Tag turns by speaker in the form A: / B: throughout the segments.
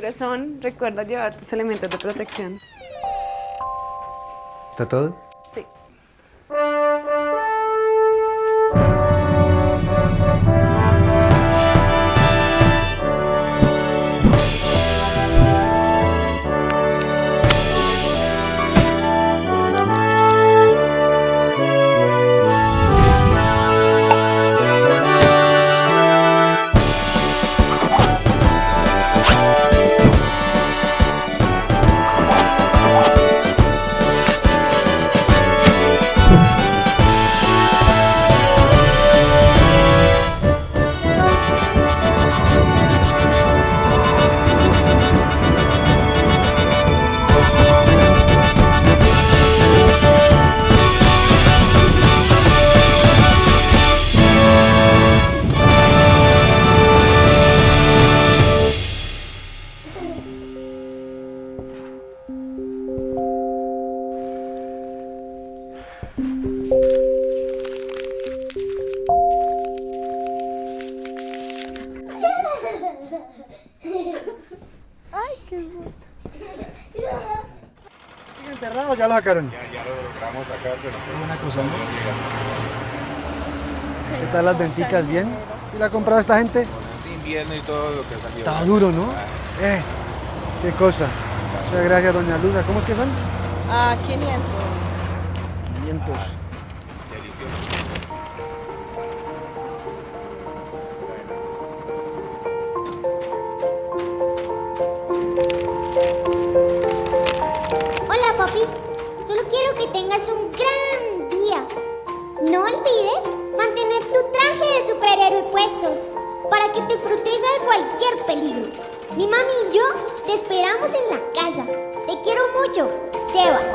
A: Corazón, recuerda llevar tus elementos de protección.
B: ¿Está todo?
A: Sí.
B: ¿Sigue enterrado o ya lo sacaron?
C: Ya lo logramos sacar, pero
B: Qué buena cosa, ¿no?
A: Sí.
B: ¿Qué tal las venticas? ¿Bien? ¿Sí la ha comprado esta gente?
C: es invierno y todo lo que salió.
B: Estaba duro, ¿no? Qué cosa. Muchas gracias, doña Luza. ¿Cómo es que son?
D: 500.
B: 500.
C: Delicioso.
E: Hola, papi. Solo quiero que tengas un gran día. No olvides mantener tu traje de superhéroe puesto para que te proteja de cualquier peligro. Mi mami y yo te esperamos en la casa. Te quiero mucho, Sebas.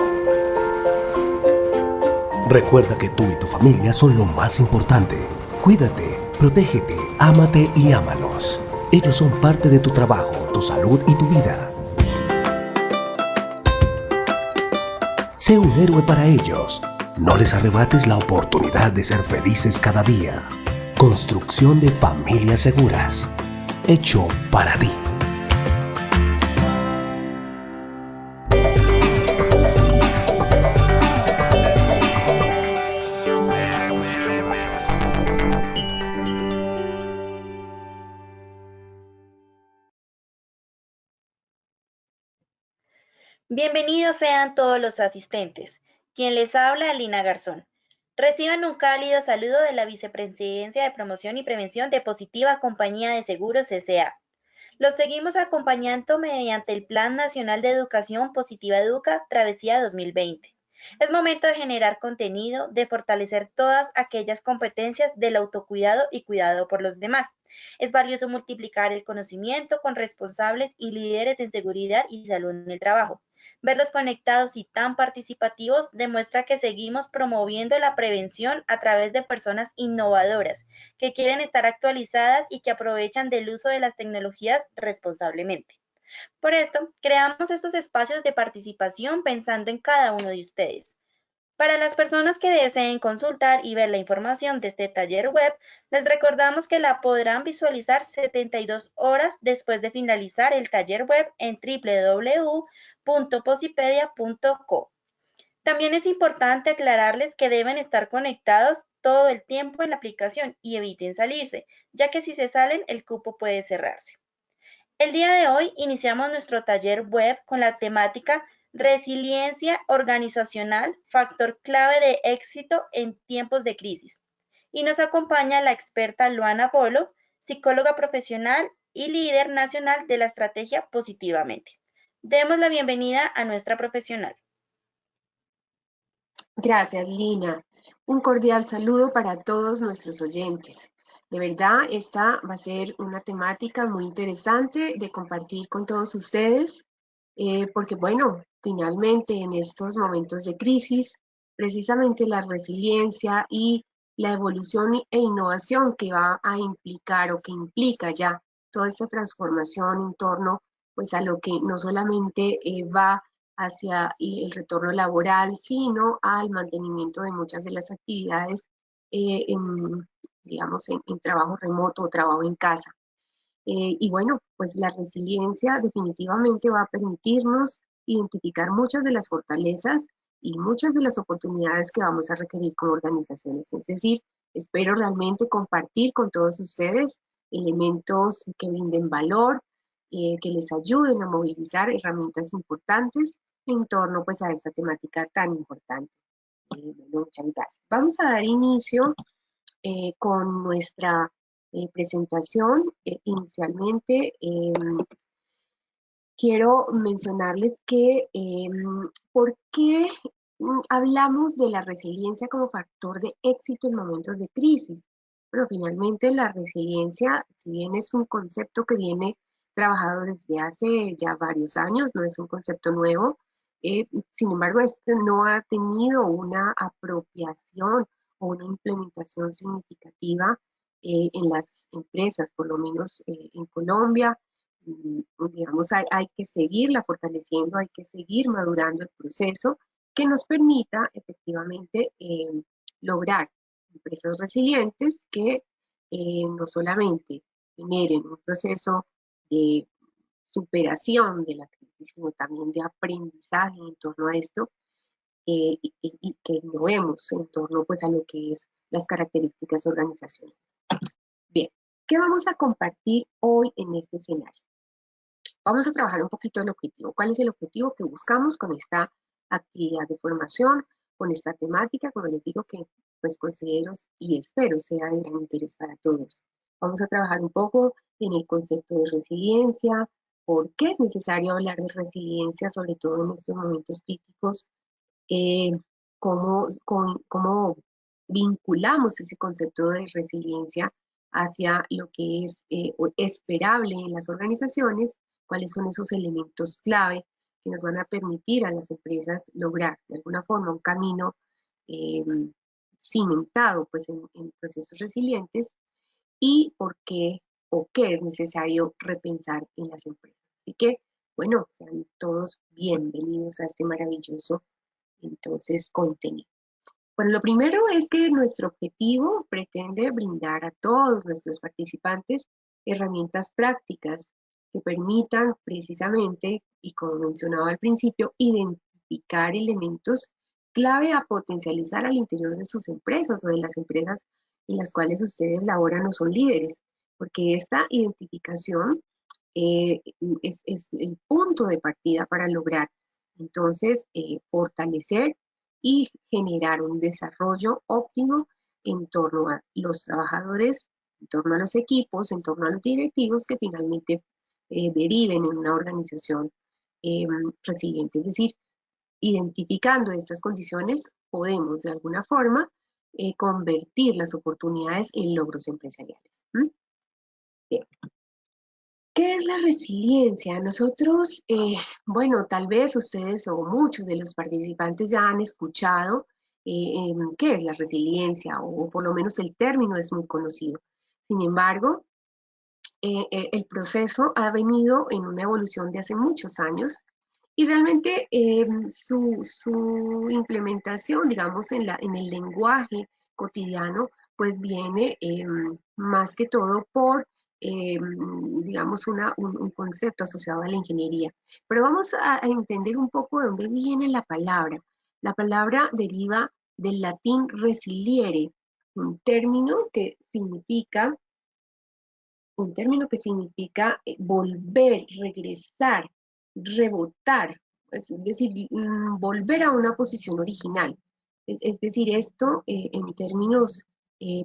F: Recuerda que tú y tu familia son lo más importante. Cuídate, protégete, ámate y ámalos. Ellos son parte de tu trabajo, tu salud y tu vida. Sé un héroe para ellos. No les arrebates la oportunidad de ser felices cada día. Construcción de familias seguras. Hecho para ti.
G: Bienvenidos sean todos los asistentes. Quien les habla, Lina Garzón. Reciban un cálido saludo de la Vicepresidencia de Promoción y Prevención de Positiva Compañía de Seguros S.A. Los seguimos acompañando mediante el Plan Nacional de Educación Positiva Educa Travesía 2020. Es momento de generar contenido, de fortalecer todas aquellas competencias del autocuidado y cuidado por los demás. Es valioso multiplicar el conocimiento con responsables y líderes en seguridad y salud en el trabajo. Verlos conectados y tan participativos demuestra que seguimos promoviendo la prevención a través de personas innovadoras, que quieren estar actualizadas y que aprovechan del uso de las tecnologías responsablemente. Por esto, creamos estos espacios de participación pensando en cada uno de ustedes. Para las personas que deseen consultar y ver la información de este taller web, les recordamos que la podrán visualizar 72 horas después de finalizar el taller web en www.posipedia.co. También es importante aclararles que deben estar conectados todo el tiempo en la aplicación y eviten salirse, ya que si se salen el cupo puede cerrarse. El día de hoy iniciamos nuestro taller web con la temática Resiliencia organizacional, factor clave de éxito en tiempos de crisis. Y nos acompaña la experta Luana Polo, psicóloga profesional y líder nacional de la estrategia Positivamente. Demos la bienvenida a nuestra profesional.
H: Gracias, Lina. Un cordial saludo para todos nuestros oyentes. De verdad, esta va a ser una temática muy interesante de compartir con todos ustedes, porque bueno, finalmente en estos momentos de crisis, precisamente la resiliencia y la evolución e innovación que va a implicar o que implica ya toda esta transformación en torno pues a lo que no solamente va hacia el retorno laboral, sino al mantenimiento de muchas de las actividades, digamos, en trabajo remoto o trabajo en casa. Y bueno, pues la resiliencia definitivamente va a permitirnos identificar muchas de las fortalezas y muchas de las oportunidades que vamos a requerir como organizaciones. Es decir, espero realmente compartir con todos ustedes elementos que brinden valor, que les ayuden a movilizar herramientas importantes en torno pues a esta temática tan importante. Bueno, muchas gracias. Vamos a dar inicio con nuestra presentación. Inicialmente, quiero mencionarles que por qué hablamos de la resiliencia como factor de éxito en momentos de crisis. Bueno, finalmente la resiliencia, si bien es un concepto que viene trabajado desde hace ya varios años, no es un concepto nuevo, sin embargo, este no ha tenido una apropiación o una implementación significativa en las empresas, por lo menos en Colombia. Digamos, hay que seguirla fortaleciendo, hay que seguir madurando el proceso que nos permita efectivamente lograr empresas resilientes que no solamente generen un proceso de superación de la crisis, sino también de aprendizaje en torno a esto y que innovemos en torno pues, a lo que es las características organizacionales. Bien, ¿qué vamos a compartir hoy en este escenario? Vamos a trabajar un poquito el objetivo. ¿Cuál es el objetivo que buscamos con esta actividad de formación, con esta temática? Como les digo que pues considero y espero sea de gran interés para todos. Vamos a trabajar un poco en el concepto de resiliencia, por qué es necesario hablar de resiliencia, sobre todo en estos momentos críticos, cómo vinculamos ese concepto de resiliencia hacia lo que es esperable en las organizaciones, cuáles son esos elementos clave que nos van a permitir a las empresas lograr de alguna forma un camino cimentado pues, en procesos resilientes y por qué o qué es necesario repensar en las empresas. Así que, bueno, sean todos bienvenidos a este maravilloso entonces contenido. Bueno, lo primero es que nuestro objetivo pretende brindar a todos nuestros participantes herramientas prácticas que permitan precisamente, y como mencionaba al principio, identificar elementos clave a potencializar al interior de sus empresas o de las empresas en las cuales ustedes laboran o son líderes, porque esta identificación es el punto de partida para lograr entonces fortalecer y generar un desarrollo óptimo en torno a los trabajadores, en torno a los equipos, en torno a los directivos que finalmente deriven en una organización resiliente. Es decir, identificando estas condiciones podemos de alguna forma convertir las oportunidades en logros empresariales. Bien. ¿Qué es la resiliencia? Nosotros, bueno, tal vez ustedes o muchos de los participantes ya han escuchado qué es la resiliencia, o por lo menos el término es muy conocido. Sin embargo, el proceso ha venido en una evolución de hace muchos años y realmente su implementación, digamos, en el lenguaje cotidiano, pues viene más que todo por, digamos, un concepto asociado a la ingeniería. Pero vamos a entender un poco de dónde viene la palabra. La palabra deriva del latín resiliere, un término que significa volver, regresar, rebotar, es decir, volver a una posición original. Es decir, esto en términos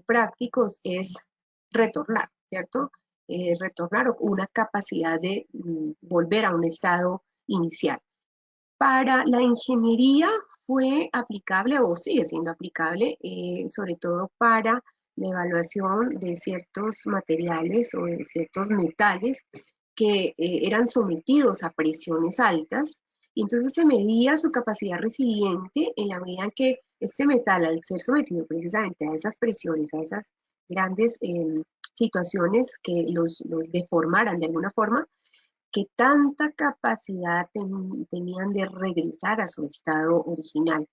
H: prácticos es retornar, ¿cierto? Retornar o una capacidad de volver a un estado inicial. Para la ingeniería fue aplicable o sigue siendo aplicable, sobre todo para la evaluación de ciertos materiales o de ciertos metales que eran sometidos a presiones altas y entonces se medía su capacidad resiliente en la medida en que este metal, al ser sometido precisamente a esas presiones, a esas grandes situaciones que los deformaran de alguna forma, que tanta capacidad tenían de regresar a su estado original.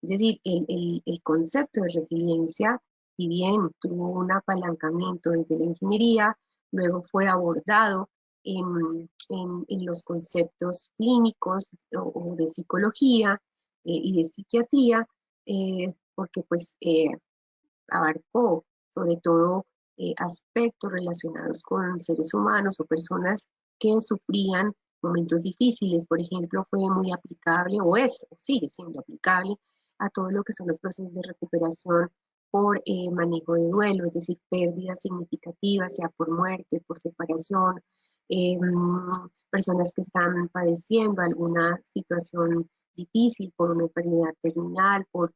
H: Es decir, el concepto de resiliencia, si bien tuvo un apalancamiento desde la ingeniería, luego fue abordado en los conceptos clínicos o de psicología y de psiquiatría, porque pues abarcó sobre todo aspectos relacionados con seres humanos o personas que sufrían momentos difíciles. Por ejemplo, fue muy aplicable o sigue siendo aplicable a todo lo que son los procesos de recuperación por manejo de duelo, es decir, pérdidas significativas, sea por muerte, por separación, personas que están padeciendo alguna situación difícil por una enfermedad terminal, por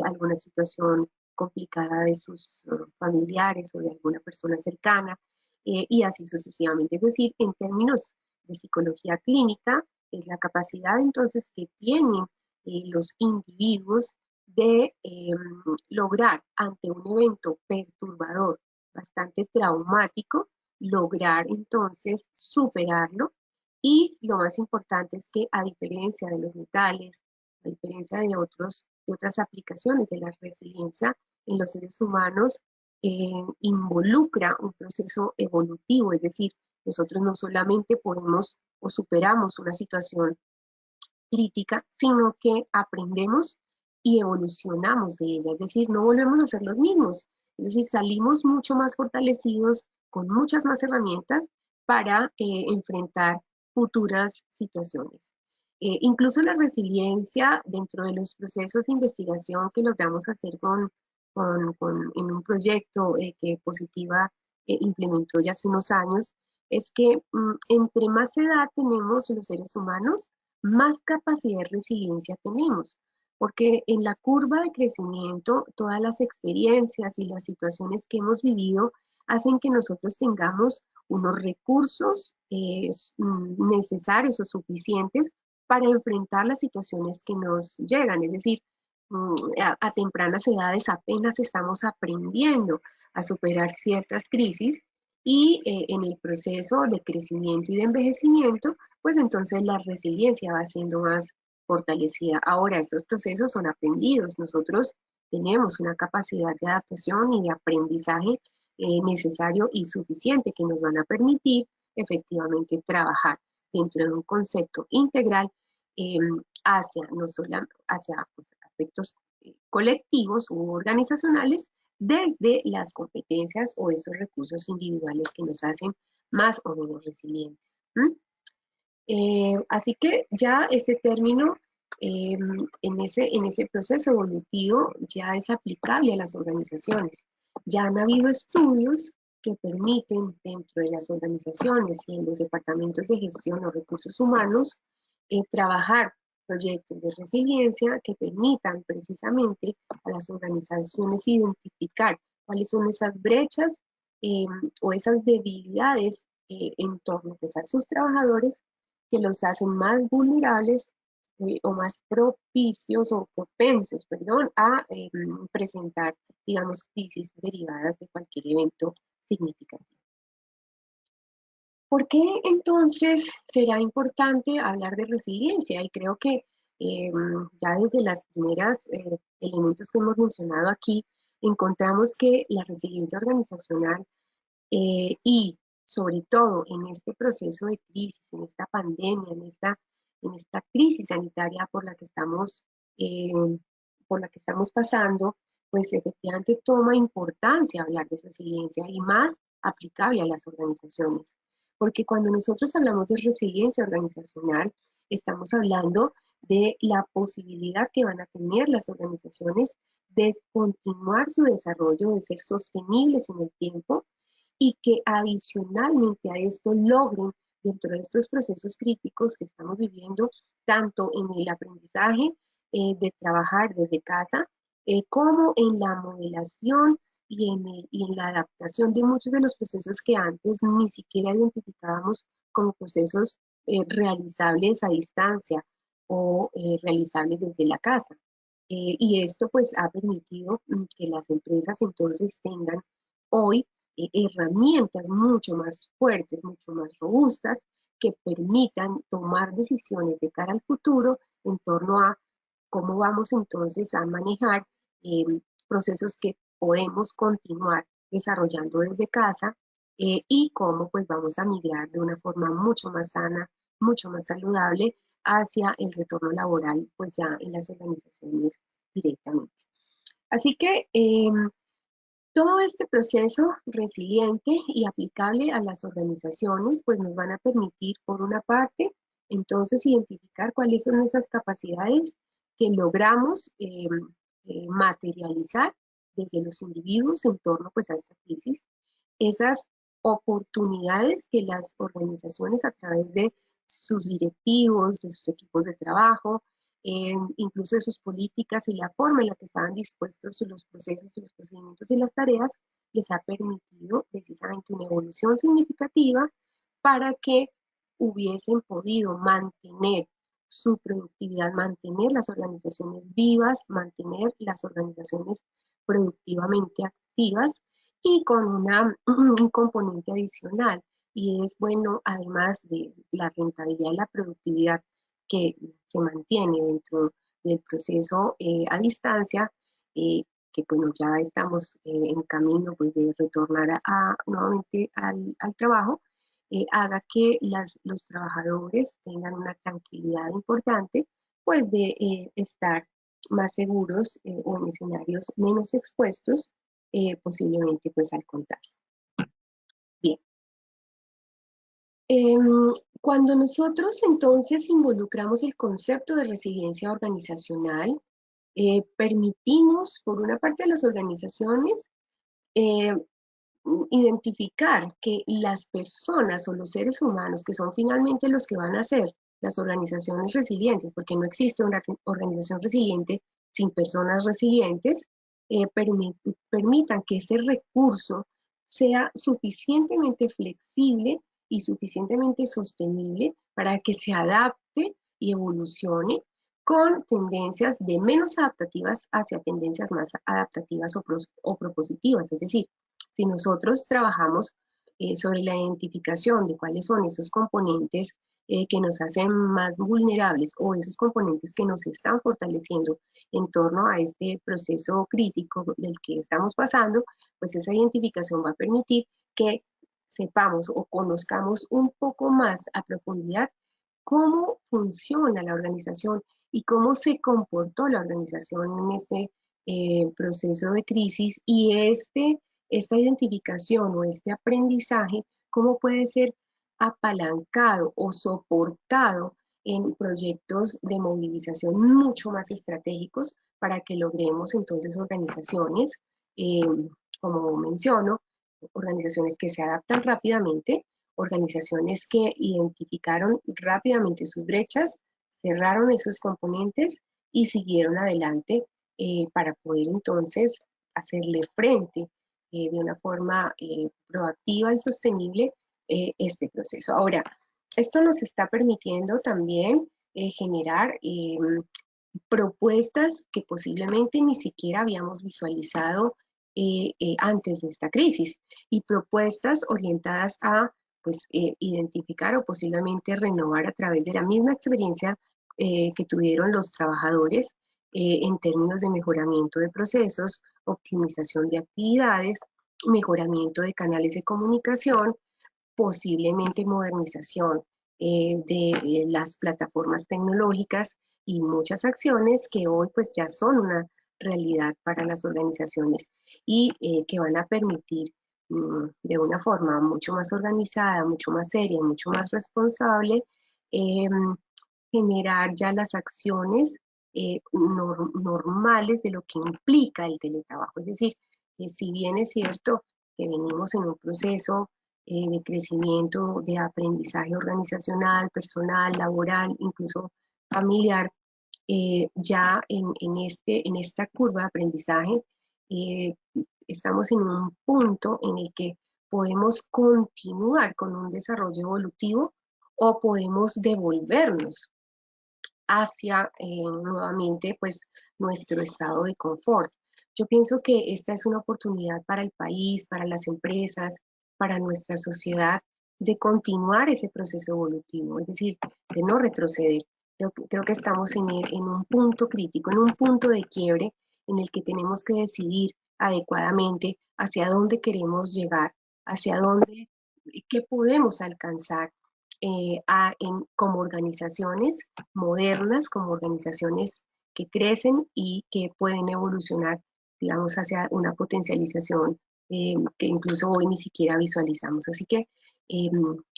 H: alguna situación complicada de sus familiares o de alguna persona cercana, y así sucesivamente. Es decir, en términos de psicología clínica, es la capacidad entonces que tienen los individuos de lograr ante un evento perturbador bastante traumático, lograr entonces superarlo, y lo más importante es que a diferencia de los metales, a diferencia de otras aplicaciones de la resiliencia en los seres humanos, involucra un proceso evolutivo, es decir, nosotros no solamente podemos o superamos una situación crítica, sino que aprendemos y evolucionamos de ella, es decir, no volvemos a ser los mismos, es decir, salimos mucho más fortalecidos, con muchas más herramientas para enfrentar futuras situaciones. Incluso la resiliencia dentro de los procesos de investigación que logramos hacer en un proyecto que Positiva implementó ya hace unos años, es que entre más edad tenemos los seres humanos, más capacidad de resiliencia tenemos, porque en la curva de crecimiento, todas las experiencias y las situaciones que hemos vivido hacen que nosotros tengamos unos recursos necesarios o suficientes para enfrentar las situaciones que nos llegan. Es decir, a tempranas edades apenas estamos aprendiendo a superar ciertas crisis, y en el proceso de crecimiento y de envejecimiento, pues entonces la resiliencia va siendo más fortalecida. Ahora, estos procesos son aprendidos. Nosotros tenemos una capacidad de adaptación y de aprendizaje necesario y suficiente que nos van a permitir efectivamente trabajar dentro de un concepto integral no solo hacia pues, aspectos colectivos u organizacionales, desde las competencias o esos recursos individuales que nos hacen más o menos resilientes. Así que ya este término en ese proceso evolutivo ya es aplicable a las organizaciones. Ya han habido estudios que permiten dentro de las organizaciones y en los departamentos de gestión o recursos humanos trabajar proyectos de resiliencia que permitan precisamente a las organizaciones identificar cuáles son esas brechas o esas debilidades en torno pues, a sus trabajadores, que los hacen más vulnerables o más propicios o propensos, perdón, a presentar, digamos, crisis derivadas de cualquier evento significativo. ¿Por qué entonces será importante hablar de resiliencia? Y creo que ya desde las primeras elementos que hemos mencionado aquí, encontramos que la resiliencia organizacional y sobre todo en este proceso de crisis, en esta pandemia, en esta crisis sanitaria eh, por la que estamos pasando, pues efectivamente toma importancia hablar de resiliencia y más aplicable a las organizaciones. Porque cuando nosotros hablamos de resiliencia organizacional, estamos hablando de la posibilidad que van a tener las organizaciones de continuar su desarrollo, de ser sostenibles en el tiempo, y que adicionalmente a esto logren dentro de estos procesos críticos que estamos viviendo, tanto en el aprendizaje de trabajar desde casa, como en la modelación y en la adaptación de muchos de los procesos que antes ni siquiera identificábamos como procesos realizables a distancia o realizables desde la casa. Y esto pues ha permitido que las empresas entonces tengan hoy herramientas mucho más fuertes, mucho más robustas, que permitan tomar decisiones de cara al futuro en torno a cómo vamos entonces a manejar procesos que podemos continuar desarrollando desde casa y cómo pues vamos a migrar de una forma mucho más sana, mucho más saludable hacia el retorno laboral, pues ya en las organizaciones directamente. Así que todo este proceso resiliente y aplicable a las organizaciones, pues nos van a permitir, por una parte, entonces identificar cuáles son esas capacidades que logramos materializar desde los individuos en torno pues a esta crisis, esas oportunidades que las organizaciones a través de sus directivos, de sus equipos de trabajo, incluso de sus políticas y la forma en la que estaban dispuestos los procesos, los procedimientos y las tareas, les ha permitido precisamente una evolución significativa para que hubiesen podido mantener su productividad, mantener las organizaciones vivas, mantener las organizaciones productivamente activas y con un componente adicional, y es bueno, además de la rentabilidad y la productividad que se mantiene dentro del proceso a distancia, que bueno, ya estamos en camino pues, de retornar nuevamente al trabajo, haga que los trabajadores tengan una tranquilidad importante, pues de estar más seguros o en escenarios menos expuestos, posiblemente pues al contagio. Bien. Cuando nosotros entonces involucramos el concepto de resiliencia organizacional, permitimos, por una parte, a las organizaciones identificar que las personas o los seres humanos, que son finalmente los que van a ser las organizaciones resilientes, porque no existe una organización resiliente sin personas resilientes, permitan que ese recurso sea suficientemente flexible y suficientemente sostenible para que se adapte y evolucione con tendencias de menos adaptativas hacia tendencias más adaptativas o propositivas. Es decir, si nosotros trabajamos sobre la identificación de cuáles son esos componentes que nos hacen más vulnerables o esos componentes que nos están fortaleciendo en torno a este proceso crítico del que estamos pasando, pues esa identificación va a permitir que sepamos o conozcamos un poco más a profundidad cómo funciona la organización y cómo se comportó la organización en este proceso de crisis, y esta identificación o este aprendizaje, cómo puede ser apalancado o soportado en proyectos de movilización mucho más estratégicos para que logremos entonces organizaciones, como menciono, organizaciones que se adaptan rápidamente, organizaciones que identificaron rápidamente sus brechas, cerraron esos componentes y siguieron adelante para poder entonces hacerle frente de una forma proactiva y sostenible este proceso. Ahora, esto nos está permitiendo también generar propuestas que posiblemente ni siquiera habíamos visualizado antes de esta crisis, y propuestas orientadas a pues, identificar o posiblemente renovar a través de la misma experiencia que tuvieron los trabajadores en términos de mejoramiento de procesos, optimización de actividades, mejoramiento de canales de comunicación, posiblemente modernización de las plataformas tecnológicas y muchas acciones que hoy pues ya son una realidad para las organizaciones y que van a permitir de una forma mucho más organizada, mucho más seria, mucho más responsable, generar ya las acciones normales de lo que implica el teletrabajo. Es decir, si bien es cierto que venimos en un proceso de crecimiento, de aprendizaje organizacional, personal, laboral, incluso familiar, ya en esta curva de aprendizaje estamos en un punto en el que podemos continuar con un desarrollo evolutivo o podemos devolvernos hacia nuevamente pues nuestro estado de confort. Yo pienso que esta es una oportunidad para el país, para las empresas, para nuestra sociedad, de continuar ese proceso evolutivo, es decir, de no retroceder. Creo que estamos en un punto crítico, en un punto de quiebre en el que tenemos que decidir adecuadamente hacia dónde queremos llegar, hacia dónde, qué podemos alcanzar como organizaciones modernas, como organizaciones que crecen y que pueden evolucionar, digamos, hacia una potencialización que incluso hoy ni siquiera visualizamos. Así que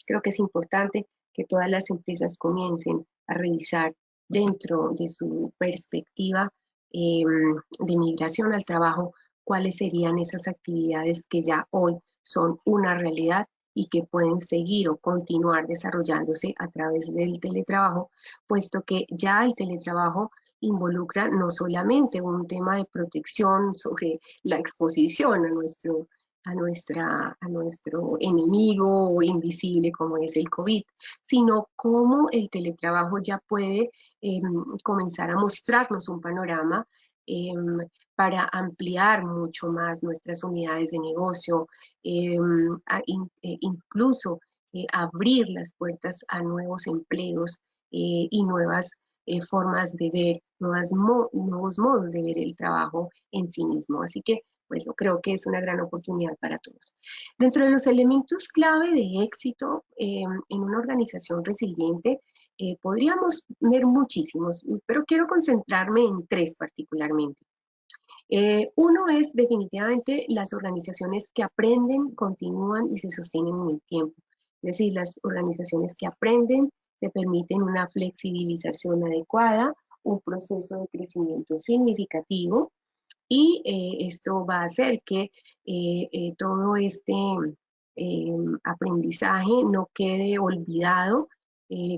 H: creo que es importante que todas las empresas comiencen a revisar dentro de su perspectiva de migración al trabajo cuáles serían esas actividades que ya hoy son una realidad y que pueden seguir o continuar desarrollándose a través del teletrabajo, puesto que ya el teletrabajo involucra no solamente un tema de protección sobre la exposición a nuestro enemigo invisible como es el COVID, sino cómo el teletrabajo ya puede comenzar a mostrarnos un panorama para ampliar mucho más nuestras unidades de negocio, incluso abrir las puertas a nuevos empleos y nuevas formas de ver, nuevos modos de ver el trabajo en sí mismo. Así que, pues, yo creo que es una gran oportunidad para todos. Dentro de los elementos clave de éxito en una organización resiliente, podríamos ver muchísimos, pero quiero concentrarme en tres particularmente. Uno es definitivamente las organizaciones que aprenden, continúan y se sostienen en el tiempo. Es decir, las organizaciones que aprenden te permiten una flexibilización adecuada, un proceso de crecimiento significativo y esto va a hacer que todo este aprendizaje no quede olvidado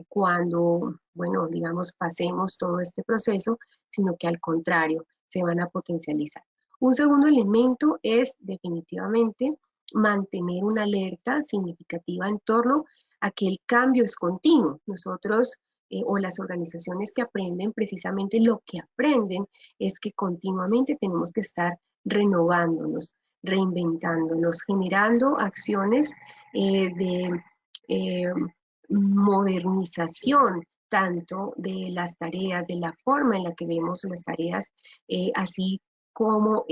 H: cuando, bueno, digamos, pasemos todo este proceso, sino que al contrario, se van a potencializar. Un segundo elemento es definitivamente mantener una alerta significativa en torno a que el cambio es continuo. Nosotros o las organizaciones que aprenden, precisamente lo que aprenden es que continuamente tenemos que estar renovándonos, reinventándonos, generando acciones de modernización tanto de las tareas, de la forma en la que vemos las tareas, así como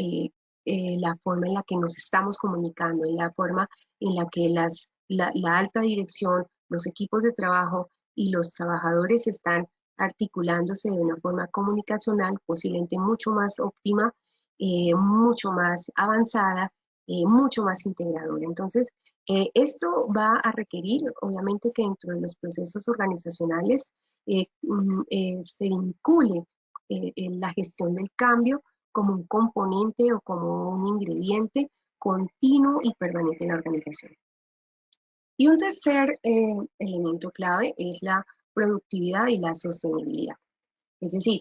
H: la forma en la que nos estamos comunicando, en la forma en la que la alta dirección, los equipos de trabajo y los trabajadores están articulándose de una forma comunicacional posiblemente mucho más óptima, mucho más avanzada, mucho más integradora. Entonces, esto va a requerir, obviamente, que dentro de los procesos organizacionales se vincule la gestión del cambio como un componente o como un ingrediente continuo y permanente en la organización. Y un tercer elemento clave es la productividad y la sostenibilidad. Es decir,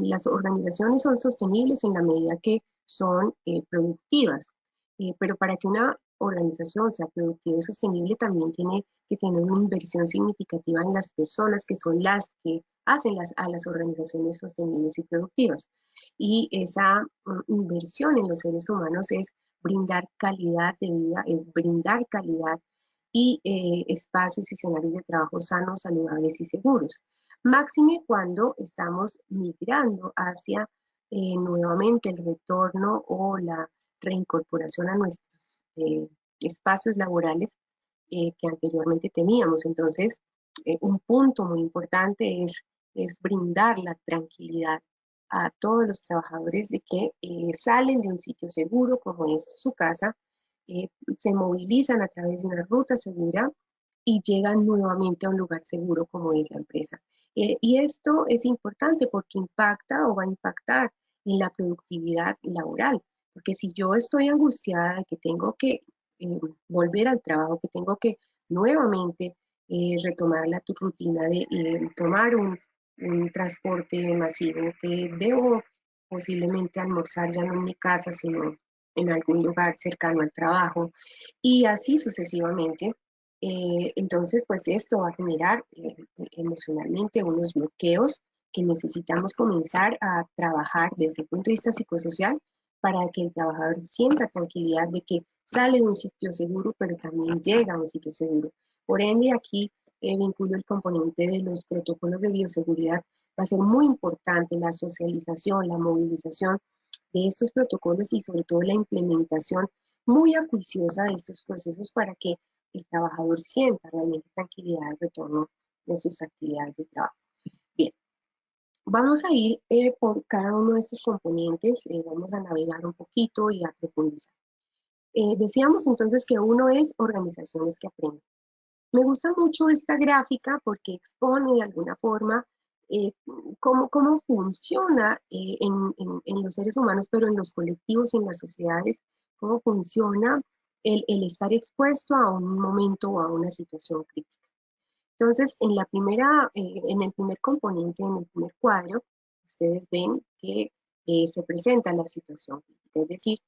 H: las organizaciones son sostenibles en la medida que son productivas, pero para que una organización sea productiva y sostenible también tiene que tener una inversión significativa en las personas que son las que hacen a las organizaciones sostenibles y productivas. Y esa inversión en los seres humanos es brindar calidad de vida, es brindar calidad y espacios y escenarios de trabajo sanos, saludables y seguros. Máxime cuando estamos migrando hacia nuevamente el retorno o la reincorporación a nuestros espacios laborales que anteriormente teníamos. Entonces, un punto muy importante es brindar la tranquilidad a todos los trabajadores de que salen de un sitio seguro como es su casa, se movilizan a través de una ruta segura y llegan nuevamente a un lugar seguro como es la empresa. Y esto es importante porque impacta o va a impactar en la productividad laboral, porque si yo estoy angustiada de que tengo que volver al trabajo, que tengo que nuevamente retomar la rutina de tomar un transporte masivo, que debo posiblemente almorzar ya no en mi casa, sino en algún lugar cercano al trabajo, y así sucesivamente. Entonces, pues esto va a generar emocionalmente unos bloqueos que necesitamos comenzar a trabajar desde el punto de vista psicosocial para que el trabajador sienta tranquilidad de que sale de un sitio seguro, pero también llega a un sitio seguro. Por ende, aquí vinculo el componente de los protocolos de bioseguridad. Va a ser muy importante la socialización, la movilización de estos protocolos y sobre todo la implementación muy acuiciosa de estos procesos para que el trabajador sienta realmente tranquilidad al retorno de sus actividades de trabajo. Bien, vamos a ir por cada uno de estos componentes, vamos a navegar un poquito y a profundizar. Decíamos entonces que uno es organizaciones que aprenden. Me gusta mucho esta gráfica porque expone de alguna forma cómo funciona en los seres humanos, pero en los colectivos y en las sociedades, cómo funciona el estar expuesto a un momento o a una situación crítica. Entonces, en el primer componente, en el primer cuadro, ustedes ven que se presenta la situación crítica, es decir,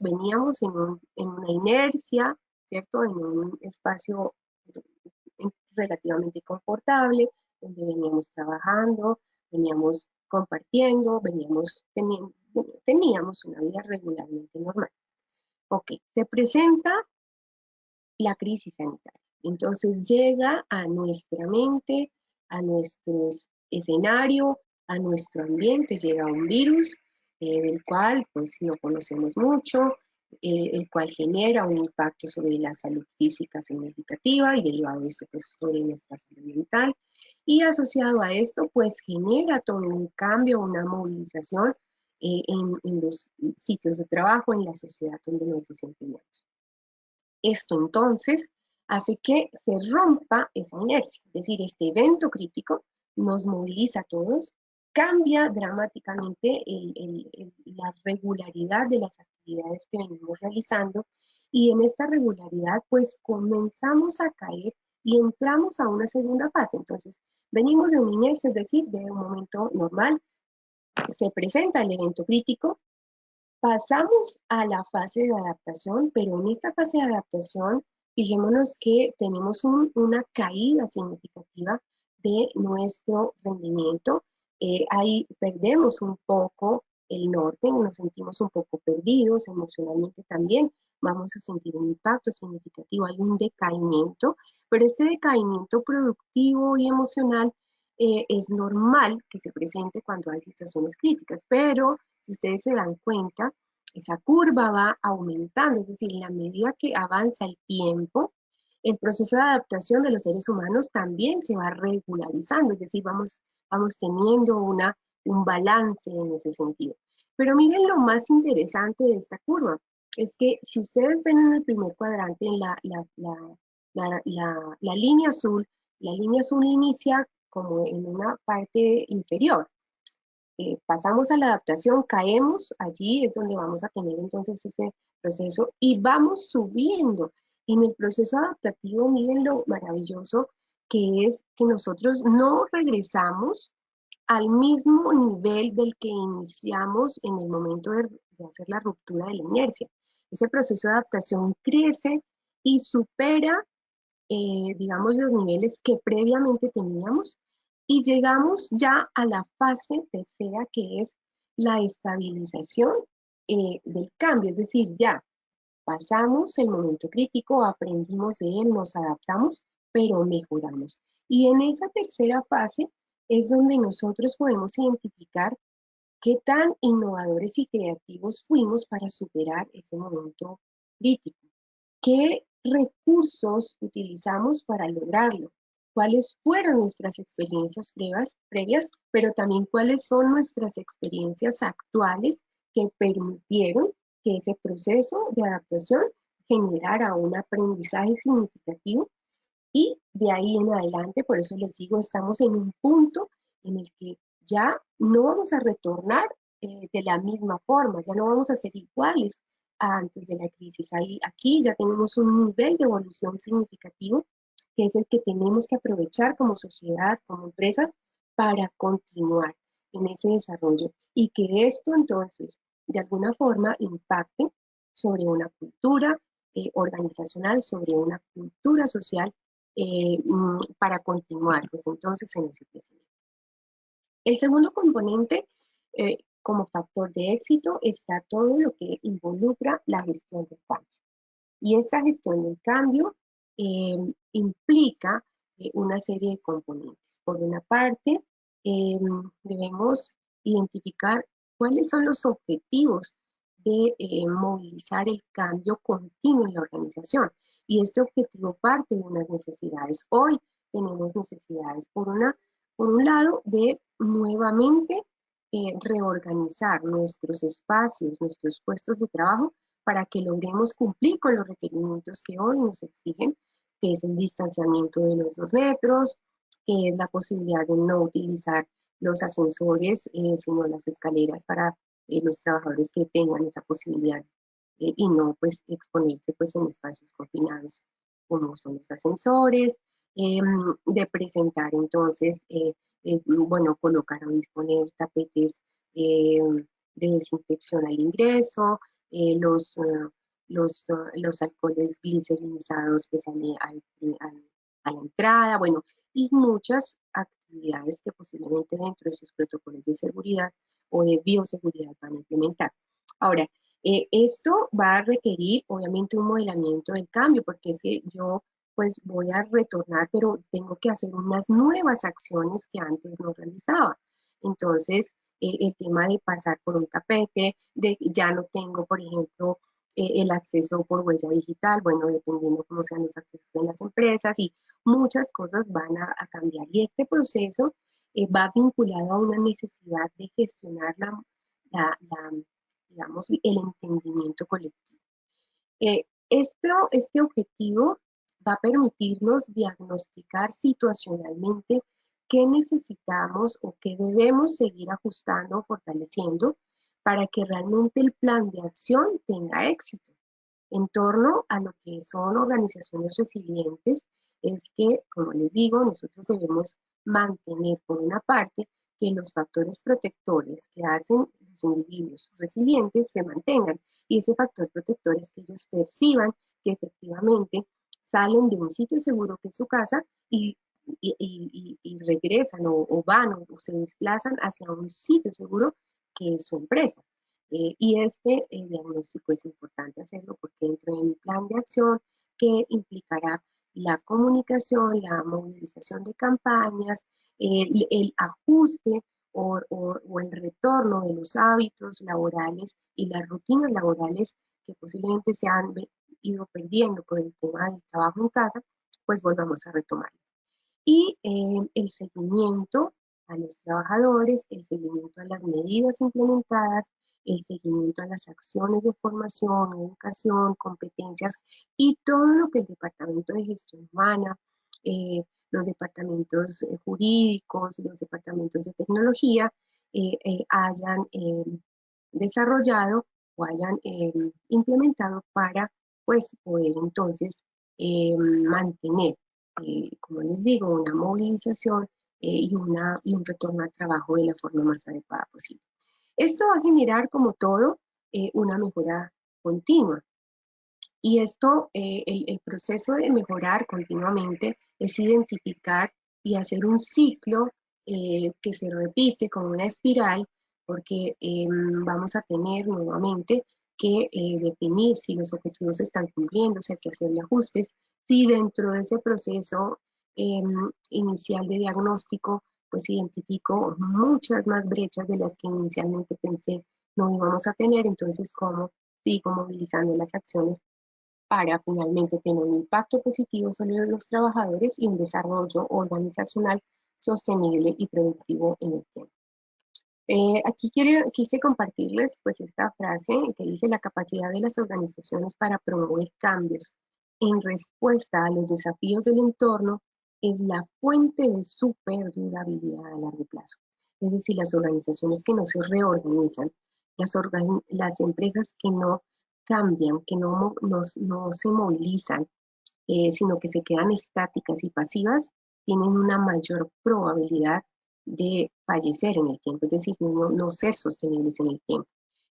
H: veníamos en una inercia, ¿cierto? En un espacio relativamente confortable, donde veníamos trabajando, veníamos compartiendo, teníamos una vida regularmente normal. Ok, se presenta la crisis sanitaria. Entonces llega a nuestra mente, a nuestro escenario, a nuestro ambiente, llega un virus del cual pues no conocemos mucho, el cual genera un impacto sobre la salud física significativa y derivado de eso pues sobre nuestra salud mental. Y asociado a esto pues genera todo un cambio, una movilización en los sitios de trabajo, en la sociedad donde nos desempeñamos. Esto entonces hace que se rompa esa inercia, es decir, este evento crítico nos moviliza a todos, cambia dramáticamente la regularidad de las actividades que venimos realizando y en esta regularidad pues comenzamos a caer y entramos a una segunda fase. Entonces venimos de una inercia, es decir, de un momento normal, se presenta el evento crítico, pasamos a la fase de adaptación, pero en esta fase de adaptación, fijémonos que tenemos una caída significativa de nuestro rendimiento. Ahí perdemos un poco el norte, nos sentimos un poco perdidos emocionalmente también. Vamos a sentir un impacto significativo, hay un decaimiento, pero este decaimiento productivo y emocional es normal que se presente cuando hay situaciones críticas, pero si ustedes se dan cuenta, esa curva va aumentando, es decir, en la medida que avanza el tiempo, el proceso de adaptación de los seres humanos también se va regularizando, es decir, vamos teniendo un balance en ese sentido. Pero miren lo más interesante de esta curva, es que si ustedes ven en el primer cuadrante, en la línea azul inicia como en una parte inferior. Pasamos a la adaptación, caemos, allí es donde vamos a tener entonces ese proceso y vamos subiendo. En el proceso adaptativo, miren lo maravilloso que es que nosotros no regresamos al mismo nivel del que iniciamos en el momento de hacer la ruptura de la inercia. Ese proceso de adaptación crece y supera digamos, los niveles que previamente teníamos y llegamos ya a la fase tercera que es la estabilización del cambio, es decir, ya pasamos el momento crítico, aprendimos de él, nos adaptamos, pero mejoramos. Y en esa tercera fase es donde nosotros podemos identificar qué tan innovadores y creativos fuimos para superar ese momento crítico. ¿Qué recursos utilizamos para lograrlo? ¿Cuáles fueron nuestras experiencias previas, pero también cuáles son nuestras experiencias actuales que permitieron que ese proceso de adaptación generara un aprendizaje significativo? Y de ahí en adelante, por eso les digo, estamos en un punto en el que ya no vamos a retornar de la misma forma, ya no vamos a ser iguales a antes de la crisis. Aquí ya tenemos un nivel de evolución significativo que es el que tenemos que aprovechar como sociedad, como empresas, para continuar en ese desarrollo y que esto entonces de alguna forma impacte sobre una cultura organizacional, sobre una cultura social para continuar pues entonces en ese crecimiento. El segundo componente como factor de éxito está todo lo que involucra la gestión del cambio. Y esta gestión del cambio implica una serie de componentes. Por una parte, debemos identificar cuáles son los objetivos de movilizar el cambio continuo en la organización. Y este objetivo parte de unas necesidades. Hoy tenemos necesidades, por un lado, de nuevamente reorganizar nuestros espacios, nuestros puestos de trabajo para que logremos cumplir con los requerimientos que hoy nos exigen, que es el distanciamiento de los 2 metros, que es la posibilidad de no utilizar los ascensores, sino las escaleras para los trabajadores que tengan esa posibilidad y no pues exponerse pues en espacios confinados como son los ascensores, de presentar entonces, bueno, colocar o disponer tapetes de desinfección al ingreso, los alcoholes glicerinizados pues, a la entrada, bueno, y muchas actividades que posiblemente dentro de sus protocolos de seguridad o de bioseguridad van a implementar. Ahora, esto va a requerir obviamente un modelamiento del cambio, porque es que yo pues voy a retornar, pero tengo que hacer unas nuevas acciones que antes no realizaba. Entonces, el tema de pasar por un tapete, de ya no tengo, por ejemplo, el acceso por huella digital, bueno, dependiendo cómo sean los accesos en las empresas y muchas cosas van a cambiar. Y este proceso va vinculado a una necesidad de gestionar la, digamos, el entendimiento colectivo. Este objetivo va a permitirnos diagnosticar situacionalmente qué necesitamos o qué debemos seguir ajustando o fortaleciendo para que realmente el plan de acción tenga éxito. En torno a lo que son organizaciones resilientes, es que, como les digo, nosotros debemos mantener, por una parte, que los factores protectores que hacen los individuos resilientes se mantengan. Y ese factor protector es que ellos perciban que efectivamente salen de un sitio seguro que es su casa y regresan o van o se desplazan hacia un sitio seguro que es su empresa. Y este diagnóstico es importante hacerlo porque dentro de mi plan de acción que implicará la comunicación, la movilización de campañas, el ajuste o el retorno de los hábitos laborales y las rutinas laborales que posiblemente se han ido perdiendo por el tema del trabajo en casa, pues volvamos a retomar. Y el seguimiento a los trabajadores, el seguimiento a las medidas implementadas, el seguimiento a las acciones de formación, educación, competencias y todo lo que el Departamento de Gestión Humana, los departamentos jurídicos, los departamentos de tecnología hayan desarrollado o hayan implementado para pues poder entonces mantener, como les digo, una movilización y un retorno al trabajo de la forma más adecuada posible. Esto va a generar, como todo, una mejora continua. Y esto, el proceso de mejorar continuamente es identificar y hacer un ciclo que se repite como una espiral, porque vamos a tener nuevamente que definir si los objetivos se están cumpliendo, si hay que hacerle ajustes, si dentro de ese proceso inicial de diagnóstico, pues identifico muchas más brechas de las que inicialmente pensé no íbamos a tener, entonces cómo sigo movilizando las acciones para finalmente tener un impacto positivo sobre los trabajadores y un desarrollo organizacional sostenible y productivo en el tiempo. Aquí quise compartirles pues esta frase que dice: la capacidad de las organizaciones para promover cambios en respuesta a los desafíos del entorno es la fuente de su perdurabilidad a largo plazo. Es decir, las organizaciones que no se reorganizan, las empresas que no cambian, que no se movilizan, sino que se quedan estáticas y pasivas, tienen una mayor probabilidad de fallecer en el tiempo, es decir, no ser sostenibles en el tiempo.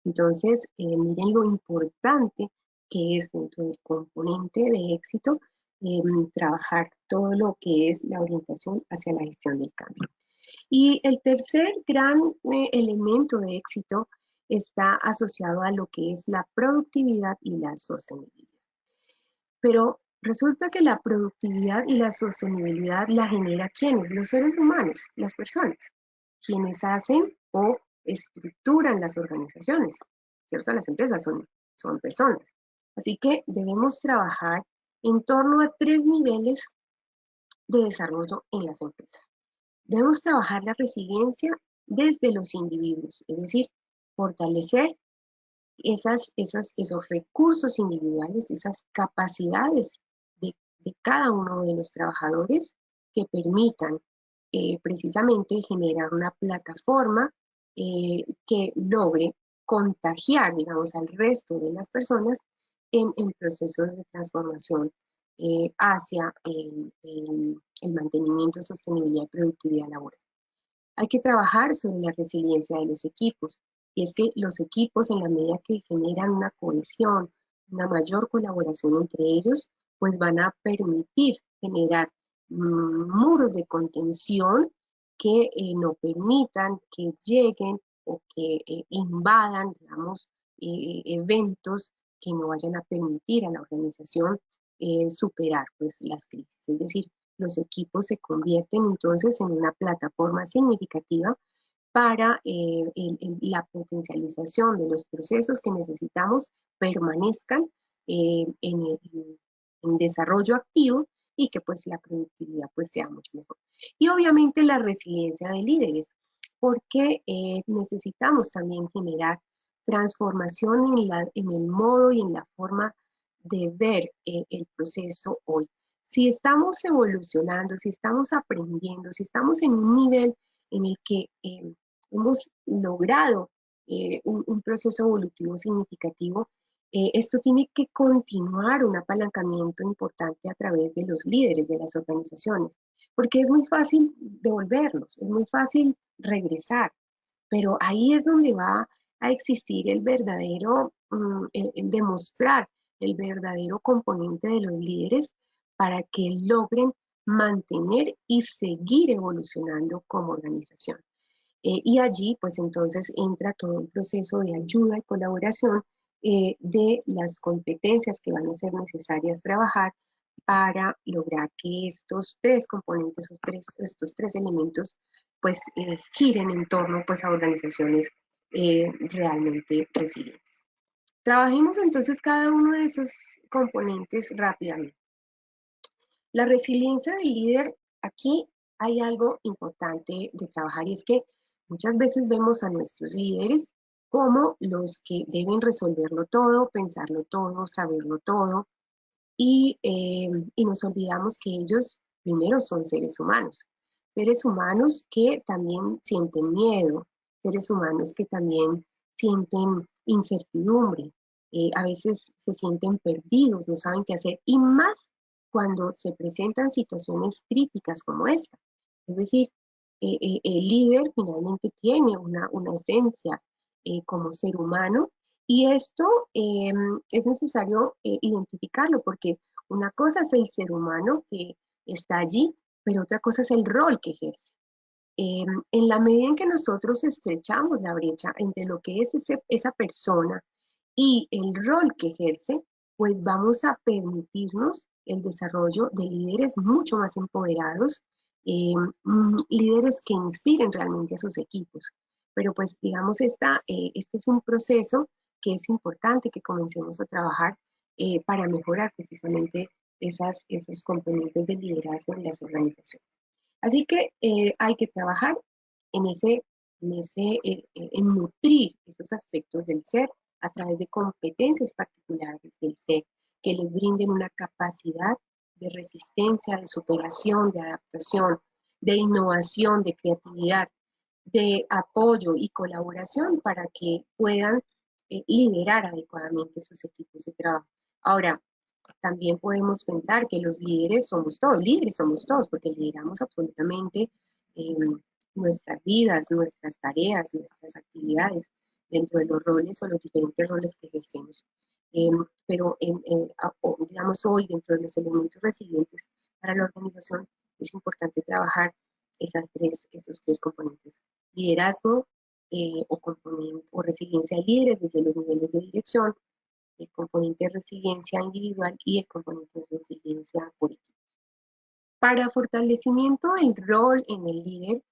H: Entonces, miren lo importante que es dentro del componente de éxito trabajar todo lo que es la orientación hacia la gestión del cambio. Y el tercer gran elemento de éxito está asociado a lo que es la productividad y la sostenibilidad. Pero resulta que la productividad y la sostenibilidad la genera ¿quiénes? Los seres humanos, las personas, quienes hacen o estructuran las organizaciones. ¿cierto? Las empresas son personas. Así que debemos trabajar en torno a 3 niveles de desarrollo en las empresas. Debemos trabajar la resiliencia desde los individuos, es decir, fortalecer esos recursos individuales, esas capacidades de cada uno de los trabajadores que permitan precisamente generar una plataforma que logre contagiar, digamos, al resto de las personas en procesos de transformación hacia el mantenimiento, sostenibilidad y productividad laboral. Hay que trabajar sobre la resiliencia de los equipos. Y es que los equipos, en la medida que generan una cohesión, una mayor colaboración entre ellos, pues van a permitir generar muros de contención que no permitan que lleguen o que invadan, digamos, eventos que no vayan a permitir a la organización superar pues, las crisis. Es decir, los equipos se convierten entonces en una plataforma significativa para la potencialización de los procesos que necesitamos permanezcan en desarrollo activo y que pues la productividad pues sea mucho mejor. Y obviamente la resiliencia de líderes, porque necesitamos también generar transformación en el modo y en la forma de ver el proceso hoy. Si estamos evolucionando, si estamos aprendiendo, si estamos en un nivel en el que hemos logrado un proceso evolutivo significativo, esto tiene que continuar un apalancamiento importante a través de los líderes de las organizaciones, porque es muy fácil devolverlos, es muy fácil regresar, pero ahí es donde va a existir el verdadero, el demostrar el verdadero componente de los líderes para que logren mantener y seguir evolucionando como organización. Y allí, pues entonces entra todo un proceso de ayuda y colaboración de las competencias que van a ser necesarias trabajar para lograr que estos 3 componentes, estos 3 elementos, pues giren en torno pues, a organizaciones realmente resilientes. Trabajemos entonces cada uno de esos componentes rápidamente. La resiliencia del líder, aquí hay algo importante de trabajar y es que muchas veces vemos a nuestros líderes como los que deben resolverlo todo, pensarlo todo, saberlo todo y nos olvidamos que ellos primero son seres humanos que también sienten miedo, seres humanos que también sienten incertidumbre, a veces se sienten perdidos, no saben qué hacer y más cuando se presentan situaciones críticas como esta. Es decir, el líder finalmente tiene una esencia como ser humano y esto es necesario identificarlo porque una cosa es el ser humano que está allí, pero otra cosa es el rol que ejerce. En la medida en que nosotros estrechamos la brecha entre lo que es esa persona y el rol que ejerce, pues vamos a permitirnos el desarrollo de líderes mucho más empoderados, líderes que inspiren realmente a sus equipos. Pero pues digamos, este es un proceso que es importante que comencemos a trabajar para mejorar precisamente esos componentes de liderazgo en las organizaciones. Así que hay que trabajar en nutrir estos aspectos del ser a través de competencias particulares del ser que les brinden una capacidad de resistencia, de superación, de adaptación, de innovación, de creatividad, de apoyo y colaboración para que puedan liderar adecuadamente sus equipos de trabajo. Ahora, también podemos pensar que los líderes somos todos, porque lideramos absolutamente eh, nuestras vidas, nuestras tareas, nuestras actividades dentro de los roles o los diferentes roles que ejercemos. Pero digamos hoy, dentro de los elementos resilientes para la organización, es importante trabajar estos tres componentes. Liderazgo o resiliencia de líderes desde los niveles de dirección, el componente de resiliencia individual y el componente de resiliencia por equipo. Para fortalecimiento del rol en el líder,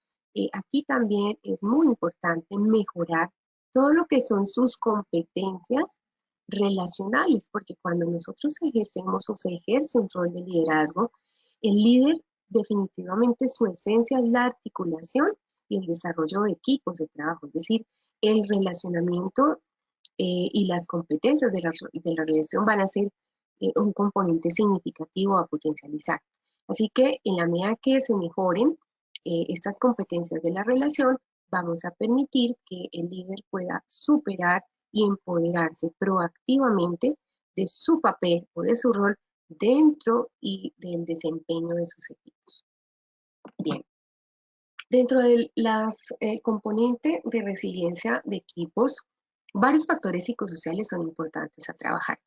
H: aquí también es muy importante mejorar todo lo que son sus competencias relacionales, porque cuando nosotros ejercemos o se ejerce un rol de liderazgo, el líder definitivamente su esencia es la articulación y el desarrollo de equipos de trabajo, es decir, el relacionamiento y las competencias de la relación van a ser un componente significativo a potencializar. Así que en la medida que se mejoren estas competencias de la relación, vamos a permitir que el líder pueda superar y empoderarse proactivamente de su papel o de su rol dentro y del desempeño de sus equipos. Bien, dentro de las componentes de resiliencia de equipos, varios factores psicosociales son importantes a trabajar.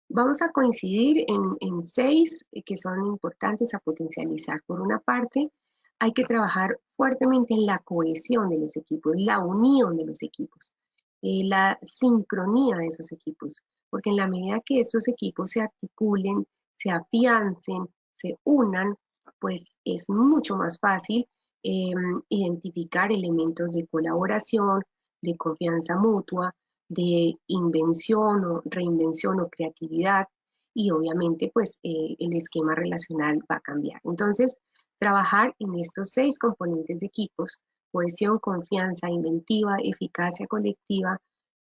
H: Vamos a coincidir en 6 que son importantes a potencializar. Por una parte, hay que trabajar fuertemente en la cohesión de los equipos, la unión de los equipos, la sincronía de esos equipos, porque en la medida que estos equipos se articulen, se afiancen, se unan, pues es mucho más fácil identificar elementos de colaboración, de confianza mutua, de invención o reinvención o creatividad, y obviamente pues el esquema relacional va a cambiar. Entonces, trabajar en estos 6 componentes de equipos: cohesión, confianza, inventiva, eficacia colectiva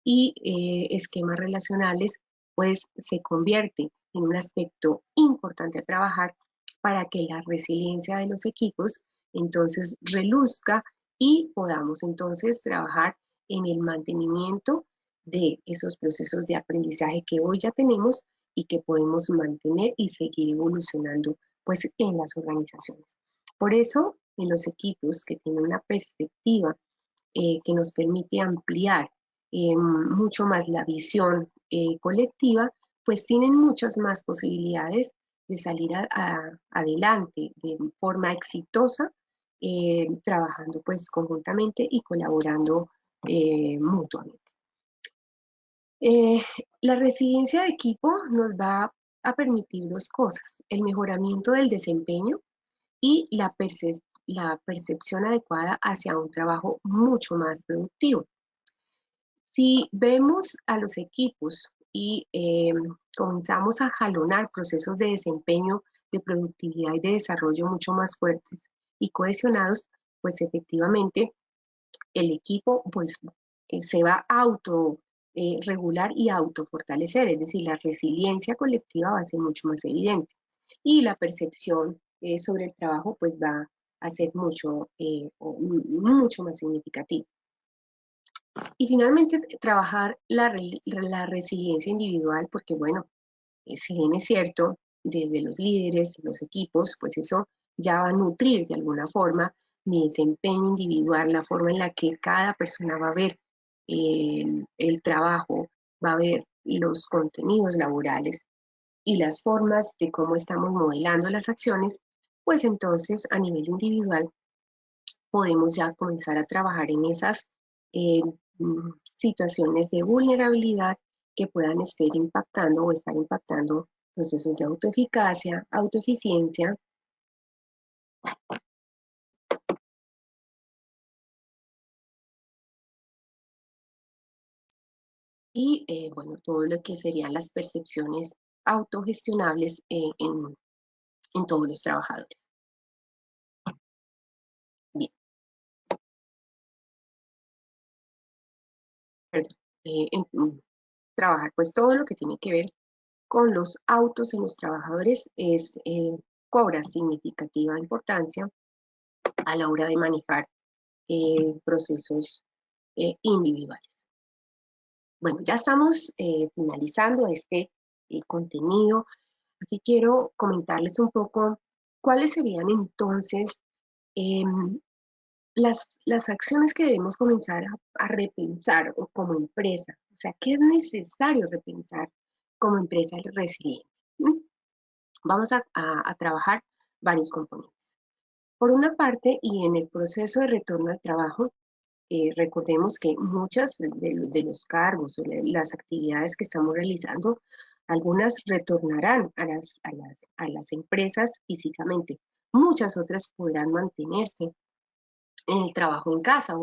H: y esquemas relacionales, pues se convierte en un aspecto importante a trabajar para que la resiliencia de los equipos entonces reluzca y podamos entonces trabajar en el mantenimiento de esos procesos de aprendizaje que hoy ya tenemos y que podemos mantener y seguir evolucionando pues en las organizaciones. Por eso, en los equipos que tienen una perspectiva que nos permite ampliar mucho más la visión colectiva, pues tienen muchas más posibilidades de salir adelante de forma exitosa, trabajando pues conjuntamente y colaborando mutuamente. La resiliencia de equipo nos va a permitir 2 cosas: el mejoramiento del desempeño y la percepción adecuada hacia un trabajo mucho más productivo. Si vemos a los equipos y comenzamos a jalonar procesos de desempeño, de productividad y de desarrollo mucho más fuertes y cohesionados, pues efectivamente el equipo pues, se va a auto regular y autofortalecer, es decir, la resiliencia colectiva va a ser mucho más evidente y la percepción sobre el trabajo pues va a ser mucho más significativa. Y finalmente, trabajar la resiliencia individual, porque bueno, si bien es cierto, desde los líderes, los equipos, pues eso ya va a nutrir de alguna forma mi desempeño individual, la forma en la que cada persona va a ver el trabajo, va a ver los contenidos laborales y las formas de cómo estamos modelando las acciones, pues entonces a nivel individual podemos ya comenzar a trabajar en esas situaciones de vulnerabilidad que puedan estar impactando procesos de autoeficacia, autoeficiencia, y bueno, todo lo que serían las percepciones autogestionables en todos los trabajadores. Bien, perdón. Trabajar pues todo lo que tiene que ver con los autos en los trabajadores cobra significativa importancia a la hora de manejar procesos individuales. Bueno, ya estamos finalizando este contenido. Aquí quiero comentarles un poco cuáles serían entonces las acciones que debemos comenzar a repensar como empresa. O sea, ¿qué es necesario repensar como empresa resiliente? Vamos a trabajar varios componentes. Por una parte, y en el proceso de retorno al trabajo, recordemos que muchas de los cargos o las actividades que estamos realizando, algunas retornarán a las empresas físicamente, muchas otras podrán mantenerse en el trabajo en casa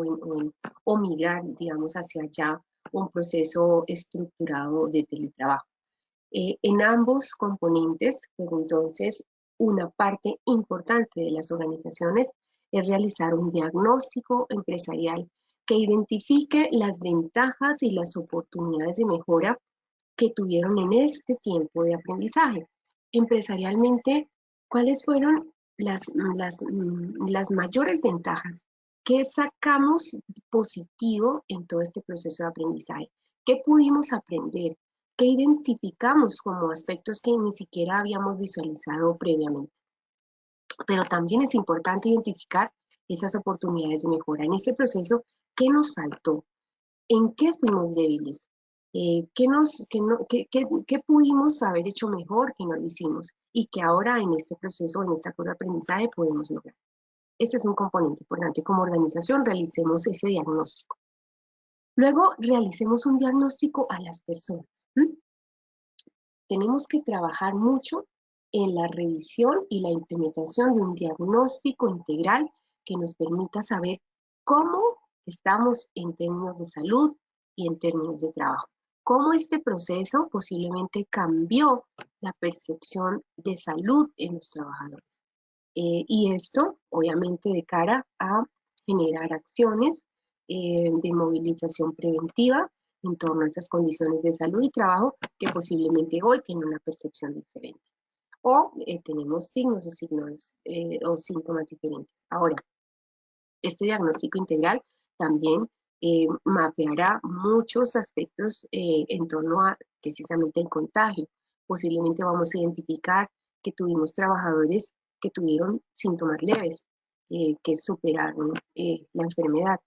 H: o migrar, digamos, hacia allá un proceso estructurado de teletrabajo. En ambos componentes, pues entonces una parte importante de las organizaciones es realizar un diagnóstico empresarial que identifique las ventajas y las oportunidades de mejora que tuvieron en este tiempo de aprendizaje. Empresarialmente, ¿cuáles fueron las mayores ventajas? ¿Qué sacamos positivo en todo este proceso de aprendizaje? ¿Qué pudimos aprender? ¿Qué identificamos como aspectos que ni siquiera habíamos visualizado previamente? Pero también es importante identificar esas oportunidades de mejora. En este proceso, ¿qué nos faltó? ¿En qué fuimos débiles? ¿Qué pudimos haber hecho mejor que no lo hicimos? Y que ahora en este proceso, en esta curva de aprendizaje, podemos lograr. Ese es un componente importante. Como organización, realicemos ese diagnóstico. Luego, realicemos un diagnóstico a las personas. Tenemos que trabajar mucho en la revisión y la implementación de un diagnóstico integral que nos permita saber cómo estamos en términos de salud y en términos de trabajo. Cómo este proceso posiblemente cambió la percepción de salud en los trabajadores. Y esto, obviamente, de cara a generar acciones de movilización preventiva en torno a esas condiciones de salud y trabajo que posiblemente hoy tienen una percepción diferente. O tenemos signos o síntomas diferentes. Ahora, este diagnóstico integral también mapeará muchos aspectos en torno a precisamente el contagio. Posiblemente vamos a identificar que tuvimos trabajadores que tuvieron síntomas leves, que superaron la enfermedad.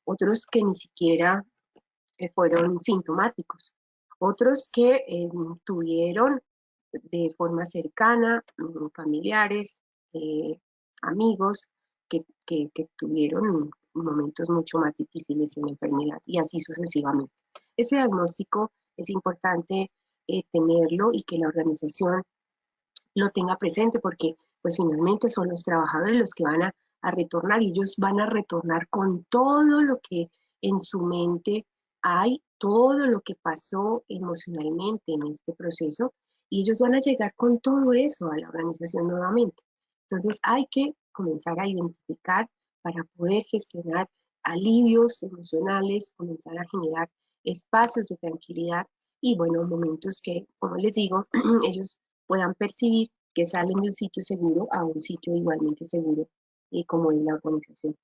H: Otros que ni siquiera fueron sintomáticos. Otros que tuvieron de forma cercana familiares, amigos, que tuvieron momentos mucho más difíciles en la enfermedad y así sucesivamente. Ese diagnóstico es importante tenerlo y que la organización lo tenga presente porque pues finalmente son los trabajadores los que van a retornar y ellos van a retornar con todo lo que en su mente hay, todo lo que pasó emocionalmente en este proceso y ellos van a llegar con todo eso a la organización nuevamente. Entonces hay que comenzar a identificar para poder gestionar alivios emocionales, comenzar a generar espacios de tranquilidad y bueno, momentos que, como les digo, ellos puedan percibir que salen de un sitio seguro a un sitio igualmente seguro, como es la organización.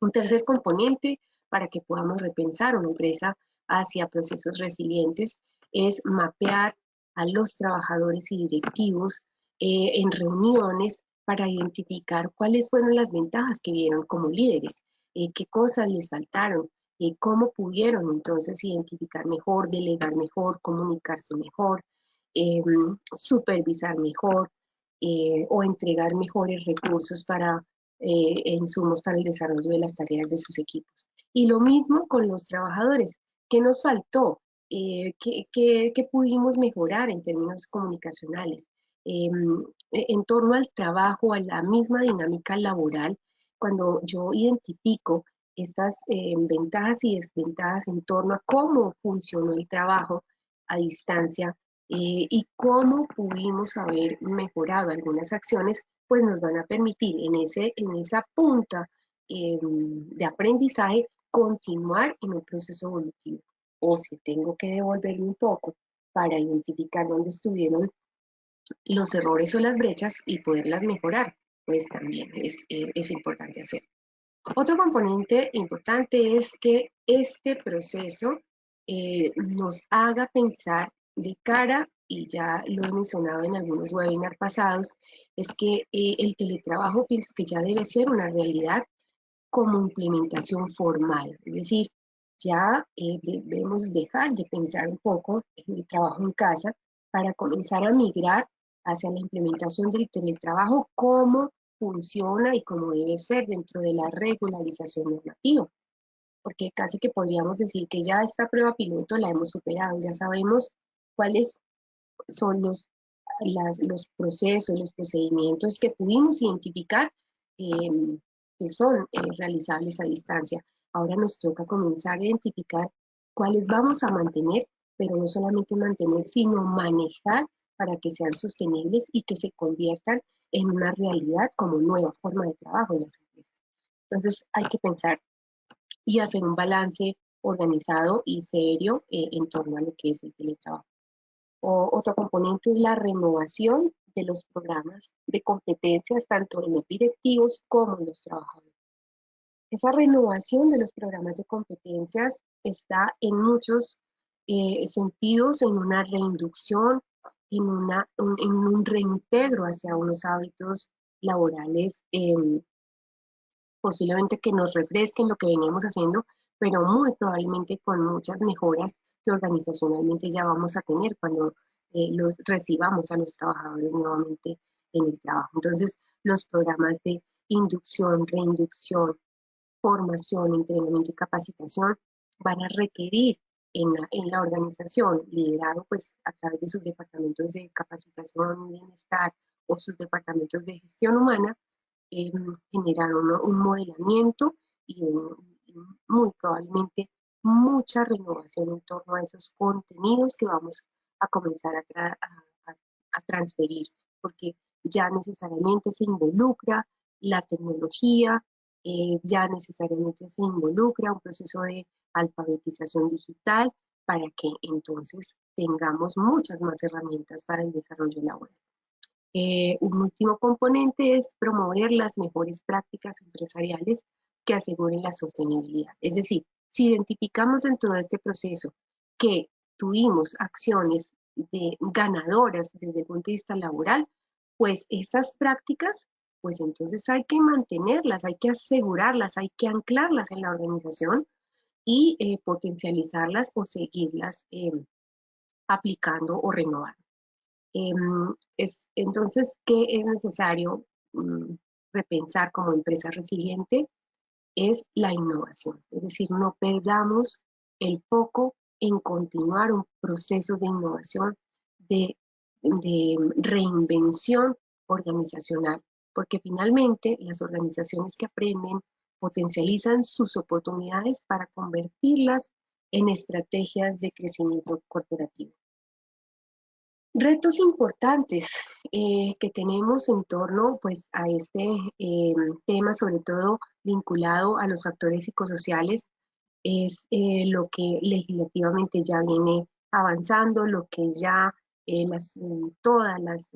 H: Un tercer componente para que podamos repensar una empresa hacia procesos resilientes es mapear a los trabajadores y directivos en reuniones para identificar cuáles fueron las ventajas que vieron como líderes, qué cosas les faltaron, cómo pudieron entonces identificar mejor, delegar mejor, comunicarse mejor, supervisar mejor o entregar mejores recursos para insumos para el desarrollo de las tareas de sus equipos. Y lo mismo con los trabajadores. ¿Qué nos faltó? ¿Qué pudimos mejorar en términos comunicacionales? En torno al trabajo, a la misma dinámica laboral, cuando yo identifico estas ventajas y desventajas en torno a cómo funcionó el trabajo a distancia y cómo pudimos haber mejorado algunas acciones, pues nos van a permitir en esa punta de aprendizaje continuar en un proceso evolutivo. O si tengo que devolverme un poco para identificar dónde estuvieron los errores o las brechas y poderlas mejorar, pues también es importante hacer. Otro componente importante es que este proceso nos haga pensar de cara, y ya lo he mencionado en algunos webinars pasados, es que el teletrabajo pienso que ya debe ser una realidad como implementación formal. Es decir, ya debemos dejar de pensar un poco en el trabajo en casa para comenzar a migrar hacia la implementación del teletrabajo como funciona y como debe ser dentro de la regularización normativa. Porque casi que podríamos decir que ya esta prueba piloto la hemos superado, ya sabemos cuáles son los procesos, los procedimientos que pudimos identificar que son realizables a distancia. Ahora nos toca comenzar a identificar cuáles vamos a mantener, pero no solamente mantener, sino manejar para que sean sostenibles y que se conviertan en una realidad como nueva forma de trabajo en las empresas. Entonces hay que pensar y hacer un balance organizado y serio en torno a lo que es el teletrabajo. Otro componente es la renovación de los programas de competencias tanto en los directivos como en los trabajadores. Esa renovación de los programas de competencias está en muchos sentidos en una reinducción, en un reintegro hacia unos hábitos laborales posiblemente que nos refresquen lo que veníamos haciendo, pero muy probablemente con muchas mejoras que organizacionalmente ya vamos a tener cuando los recibamos a los trabajadores nuevamente en el trabajo. Entonces, los programas de inducción, reinducción, formación, entrenamiento y capacitación van a requerir en la organización, liderado pues a través de sus departamentos de capacitación y bienestar o sus departamentos de gestión humana, generar un modelamiento y muy probablemente mucha renovación en torno a esos contenidos que vamos a comenzar a transferir, porque ya necesariamente se involucra la tecnología, ya necesariamente se involucra un proceso de alfabetización digital para que entonces tengamos muchas más herramientas para el desarrollo laboral. Un último componente es promover las mejores prácticas empresariales que aseguren la sostenibilidad. Es decir, si identificamos dentro de este proceso que tuvimos acciones ganadoras desde el punto de vista laboral, pues estas prácticas, pues entonces hay que mantenerlas, hay que asegurarlas, hay que anclarlas en la organización y potencializarlas o seguirlas aplicando o renovando. Entonces, ¿qué es necesario repensar como empresa resiliente? Es la innovación, es decir, no perdamos el foco en continuar un proceso de innovación, de reinvención organizacional, porque finalmente las organizaciones que aprenden potencializan sus oportunidades para convertirlas en estrategias de crecimiento corporativo. Retos importantes que tenemos en torno pues, a este tema, sobre todo vinculado a los factores psicosociales, es lo que legislativamente ya viene avanzando, lo que ya todas las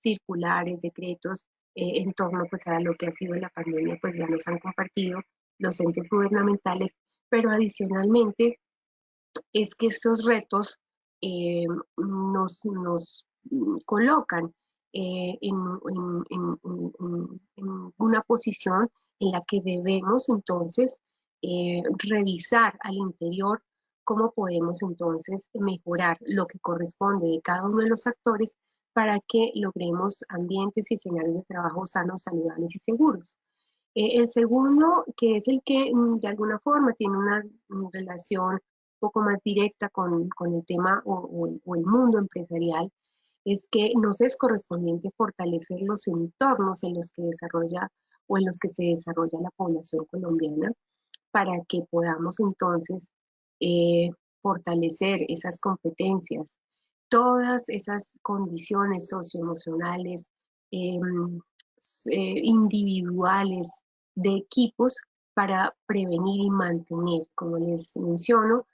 H: circulares, decretos en torno pues, a lo que ha sido la pandemia, pues ya nos han compartido los entes gubernamentales, pero adicionalmente es que estos retos nos colocan en una posición en la que debemos entonces revisar al interior cómo podemos entonces mejorar lo que corresponde de cada uno de los actores para que logremos ambientes y escenarios de trabajo sanos, saludables y seguros. El segundo, que es el que de alguna forma tiene una relación un poco más directa con el tema o el mundo empresarial, es que nos es correspondiente fortalecer los entornos en los que desarrolla o en los que se desarrolla la población colombiana para que podamos entonces fortalecer esas competencias, todas esas condiciones socioemocionales, individuales, de equipos para prevenir y mantener, como les menciono,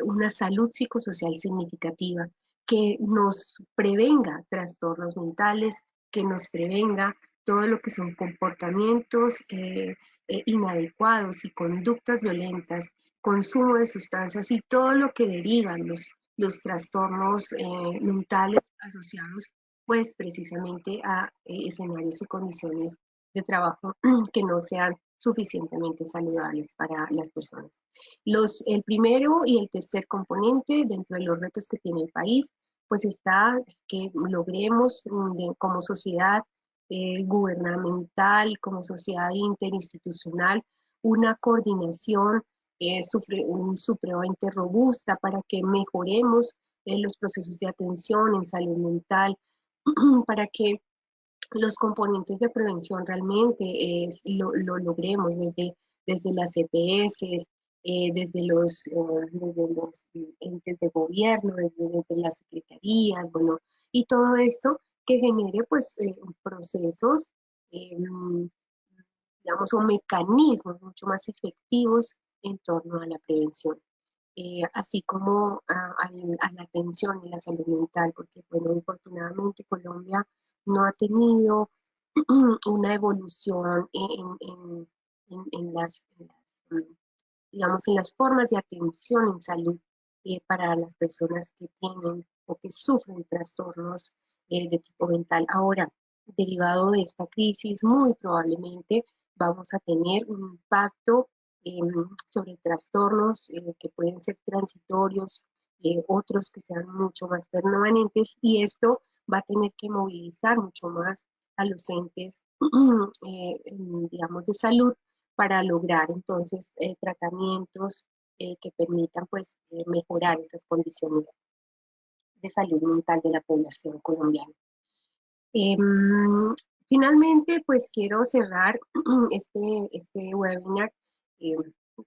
H: una salud psicosocial significativa que nos prevenga trastornos mentales, que nos prevenga todo lo que son comportamientos inadecuados y conductas violentas, consumo de sustancias y todo lo que derivan los trastornos mentales asociados pues precisamente a escenarios y condiciones de trabajo que no sean suficientemente saludables para las personas. El primero y el tercer componente dentro de los retos que tiene el país, pues está que logremos como sociedad gubernamental, como sociedad interinstitucional, una coordinación supremamente robusta para que mejoremos los procesos de atención en salud mental, para que los componentes de prevención realmente lo logremos desde las EPS, desde los entes de gobierno, desde las secretarías, bueno, y todo esto que genere pues procesos, digamos, o mecanismos mucho más efectivos en torno a la prevención. Así como a la atención y la salud mental, porque, bueno, infortunadamente Colombia no ha tenido una evolución digamos, en las formas de atención en salud para las personas que tienen o que sufren trastornos de tipo mental. Ahora, derivado de esta crisis, muy probablemente vamos a tener un impacto sobre trastornos que pueden ser transitorios, otros que sean mucho más permanentes, y esto va a tener que movilizar mucho más a los entes, digamos, de salud para lograr entonces tratamientos que permitan pues mejorar esas condiciones de salud mental de la población colombiana. Finalmente, pues quiero cerrar este webinar eh,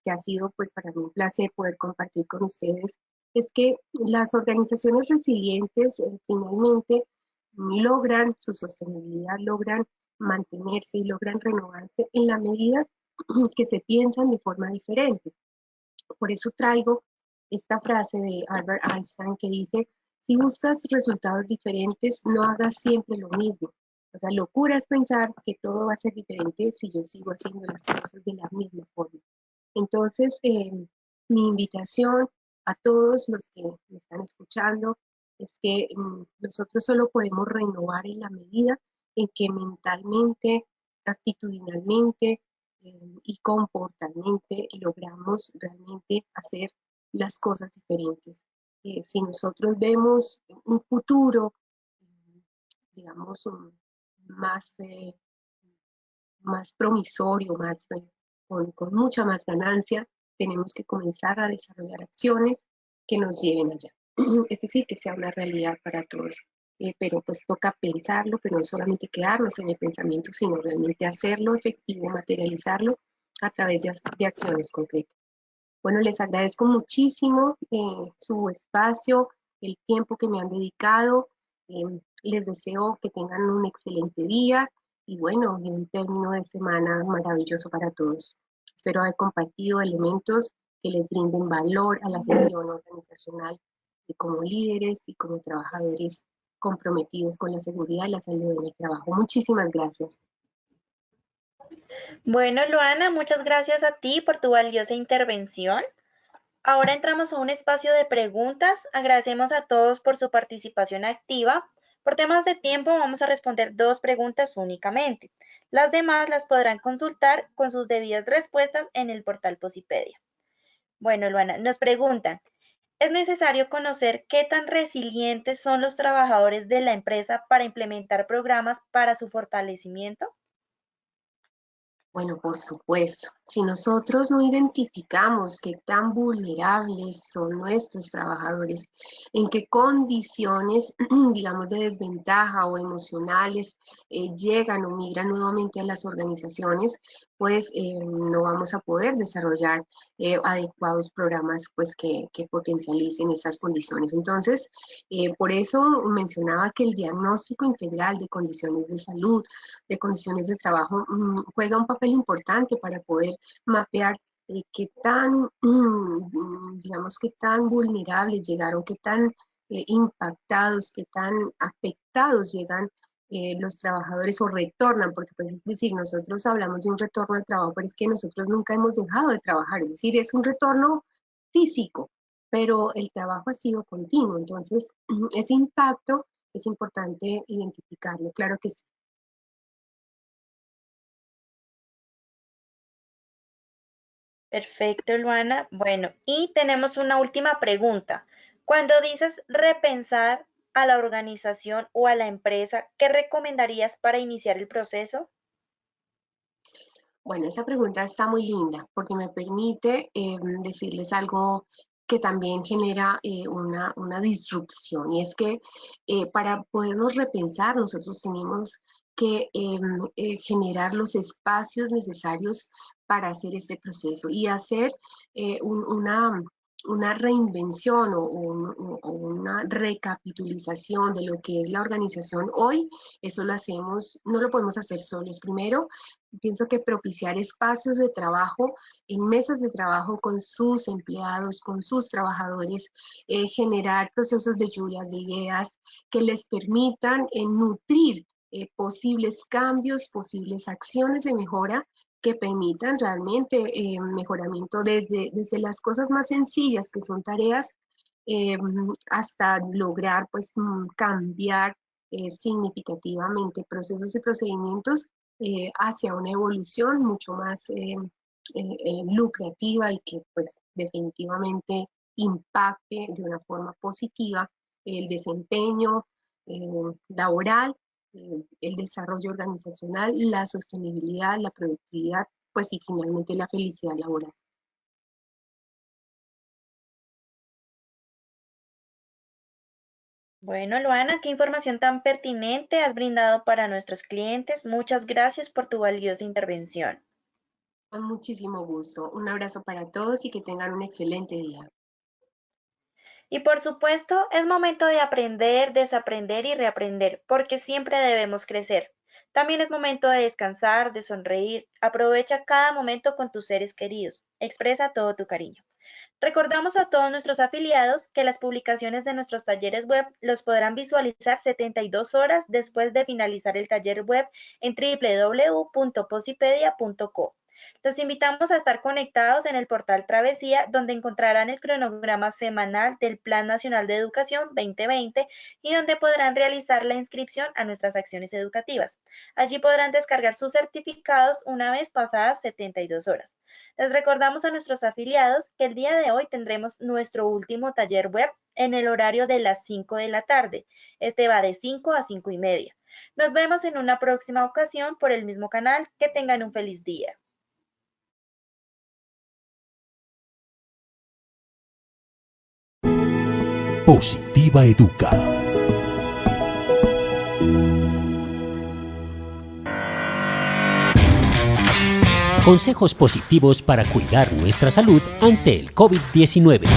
H: que ha sido pues para mí un placer poder compartir con ustedes. Es que las organizaciones resilientes finalmente logran su sostenibilidad, logran mantenerse y logran renovarse en la medida que se piensan de forma diferente. Por eso traigo esta frase de Albert Einstein que dice: si buscas resultados diferentes, no hagas siempre lo mismo. O sea, locura es pensar que todo va a ser diferente si yo sigo haciendo las cosas de la misma forma. Entonces, mi invitación a todos los que me están escuchando es que nosotros solo podemos renovar en la medida en que mentalmente, actitudinalmente y comportalmente logramos realmente hacer las cosas diferentes. Si nosotros vemos un futuro, digamos, más, más promisorio, con mucha más ganancia, tenemos que comenzar a desarrollar acciones que nos lleven allá. Es decir, que sea una realidad para todos. Pero pues toca pensarlo, pero no solamente quedarnos en el pensamiento, sino realmente hacerlo efectivo, materializarlo a través de acciones concretas. Bueno, les agradezco muchísimo su espacio, el tiempo que me han dedicado. Les deseo que tengan un excelente día y bueno, y un término de semana maravilloso para todos. Espero haber compartido elementos que les brinden valor a la gestión organizacional como líderes y como trabajadores comprometidos con la seguridad y la salud en el trabajo. Muchísimas gracias.
G: Bueno, Luana, muchas gracias a ti por tu valiosa intervención. Ahora entramos a un espacio de preguntas. Agradecemos a todos por su participación activa. Por temas de tiempo vamos a responder 2 preguntas únicamente. Las demás las podrán consultar con sus debidas respuestas en el portal Posipedia. Bueno, Luana, nos preguntan, ¿es necesario conocer qué tan resilientes son los trabajadores de la empresa para implementar programas para su fortalecimiento?
H: Bueno, por supuesto, si nosotros no identificamos qué tan vulnerables son nuestros trabajadores, en qué condiciones, digamos, de desventaja o emocionales llegan o migran nuevamente a las organizaciones, pues no vamos a poder desarrollar adecuados programas pues, que potencialicen esas condiciones. Entonces, por eso mencionaba que el diagnóstico integral de condiciones de salud, de condiciones de trabajo, juega un papel importante para poder mapear qué tan, digamos, qué tan vulnerables llegaron, qué tan impactados, qué tan afectados llegan los trabajadores o retornan, porque pues es decir, nosotros hablamos de un retorno al trabajo, pero es que nosotros nunca hemos dejado de trabajar, es decir, es un retorno físico, pero el trabajo ha sido continuo, entonces ese impacto es importante identificarlo, claro que sí.
G: Perfecto, Luana. Bueno, y tenemos una última pregunta. Cuando dices repensar a la organización o a la empresa, ¿qué recomendarías para iniciar el proceso?
H: Bueno, esa pregunta está muy linda porque me permite decirles algo que también genera una disrupción, y es que para podernos repensar nosotros tenemos que generar los espacios necesarios para hacer este proceso y hacer una reinvención o una recapitulización de lo que es la organización hoy. Eso lo hacemos, no lo podemos hacer solos. Primero, pienso que propiciar espacios de trabajo en mesas de trabajo con sus empleados, con sus trabajadores, generar procesos de lluvias de ideas que les permitan nutrir posibles cambios, posibles acciones de mejora que permitan realmente mejoramiento desde las cosas más sencillas, que son tareas, hasta lograr pues cambiar significativamente procesos y procedimientos hacia una evolución mucho más lucrativa y que pues definitivamente impacte de una forma positiva el desempeño laboral, el desarrollo organizacional, la sostenibilidad, la productividad, pues y finalmente la felicidad laboral.
G: Bueno, Luana, qué información tan pertinente has brindado para nuestros clientes. Muchas gracias por tu valiosa intervención.
H: Con muchísimo gusto. Un abrazo para todos y que tengan un excelente día.
G: Y por supuesto, es momento de aprender, desaprender y reaprender, porque siempre debemos crecer. También es momento de descansar, de sonreír. Aprovecha cada momento con tus seres queridos. Expresa todo tu cariño. Recordamos a todos nuestros afiliados que las publicaciones de nuestros talleres web los podrán visualizar 72 horas después de finalizar el taller web en www.posipedia.co. Los invitamos a estar conectados en el portal Travesía, donde encontrarán el cronograma semanal del Plan Nacional de Educación 2020 y donde podrán realizar la inscripción a nuestras acciones educativas. Allí podrán descargar sus certificados una vez pasadas 72 horas. Les recordamos a nuestros afiliados que el día de hoy tendremos nuestro último taller web en el horario de las 5 de la tarde. Este va de 5 a 5:30. Nos vemos en una próxima ocasión por el mismo canal. Que tengan un feliz día.
F: Positiva Educa. Consejos positivos para cuidar nuestra salud ante el COVID-19.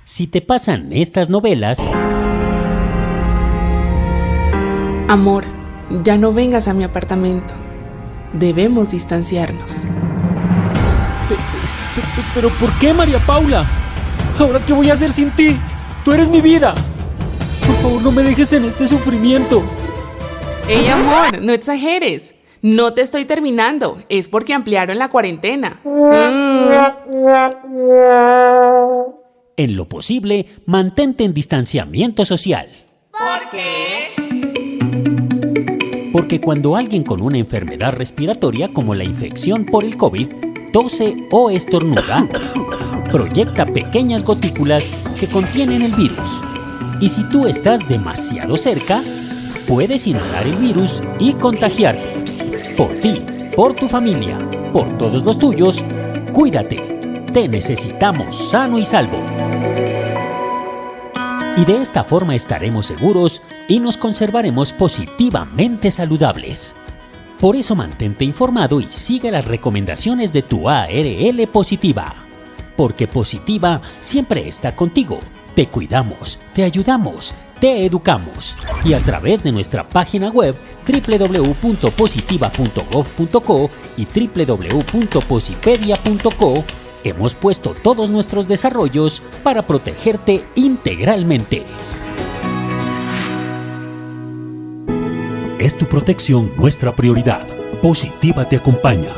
F: Si te pasan estas novelas...
D: Amor, ya no vengas a mi apartamento. Debemos distanciarnos.
I: ¿Pero por qué, María Paula? ¿Ahora qué voy a hacer sin ti? Tú eres mi vida. Por favor, no me dejes en este sufrimiento.
D: Ey, amor, no exageres. No te estoy terminando. Es porque ampliaron la cuarentena.
F: En lo posible, mantente en distanciamiento social.
D: ¿Por qué?
F: Porque cuando alguien con una enfermedad respiratoria como la infección por el COVID tose o estornuda, proyecta pequeñas gotículas que contienen el virus. Y si tú estás demasiado cerca, puedes inhalar el virus y contagiarte. Por ti, por tu familia, por todos los tuyos, cuídate. Te necesitamos sano y salvo. Y de esta forma estaremos seguros y nos conservaremos positivamente saludables. Por eso mantente informado y sigue las recomendaciones de tu ARL Positiva. Porque Positiva siempre está contigo. Te cuidamos, te ayudamos, te educamos. Y a través de nuestra página web www.positiva.gov.co y www.posipedia.co hemos puesto todos nuestros desarrollos para protegerte integralmente. Es tu protección nuestra prioridad. Positiva te acompaña.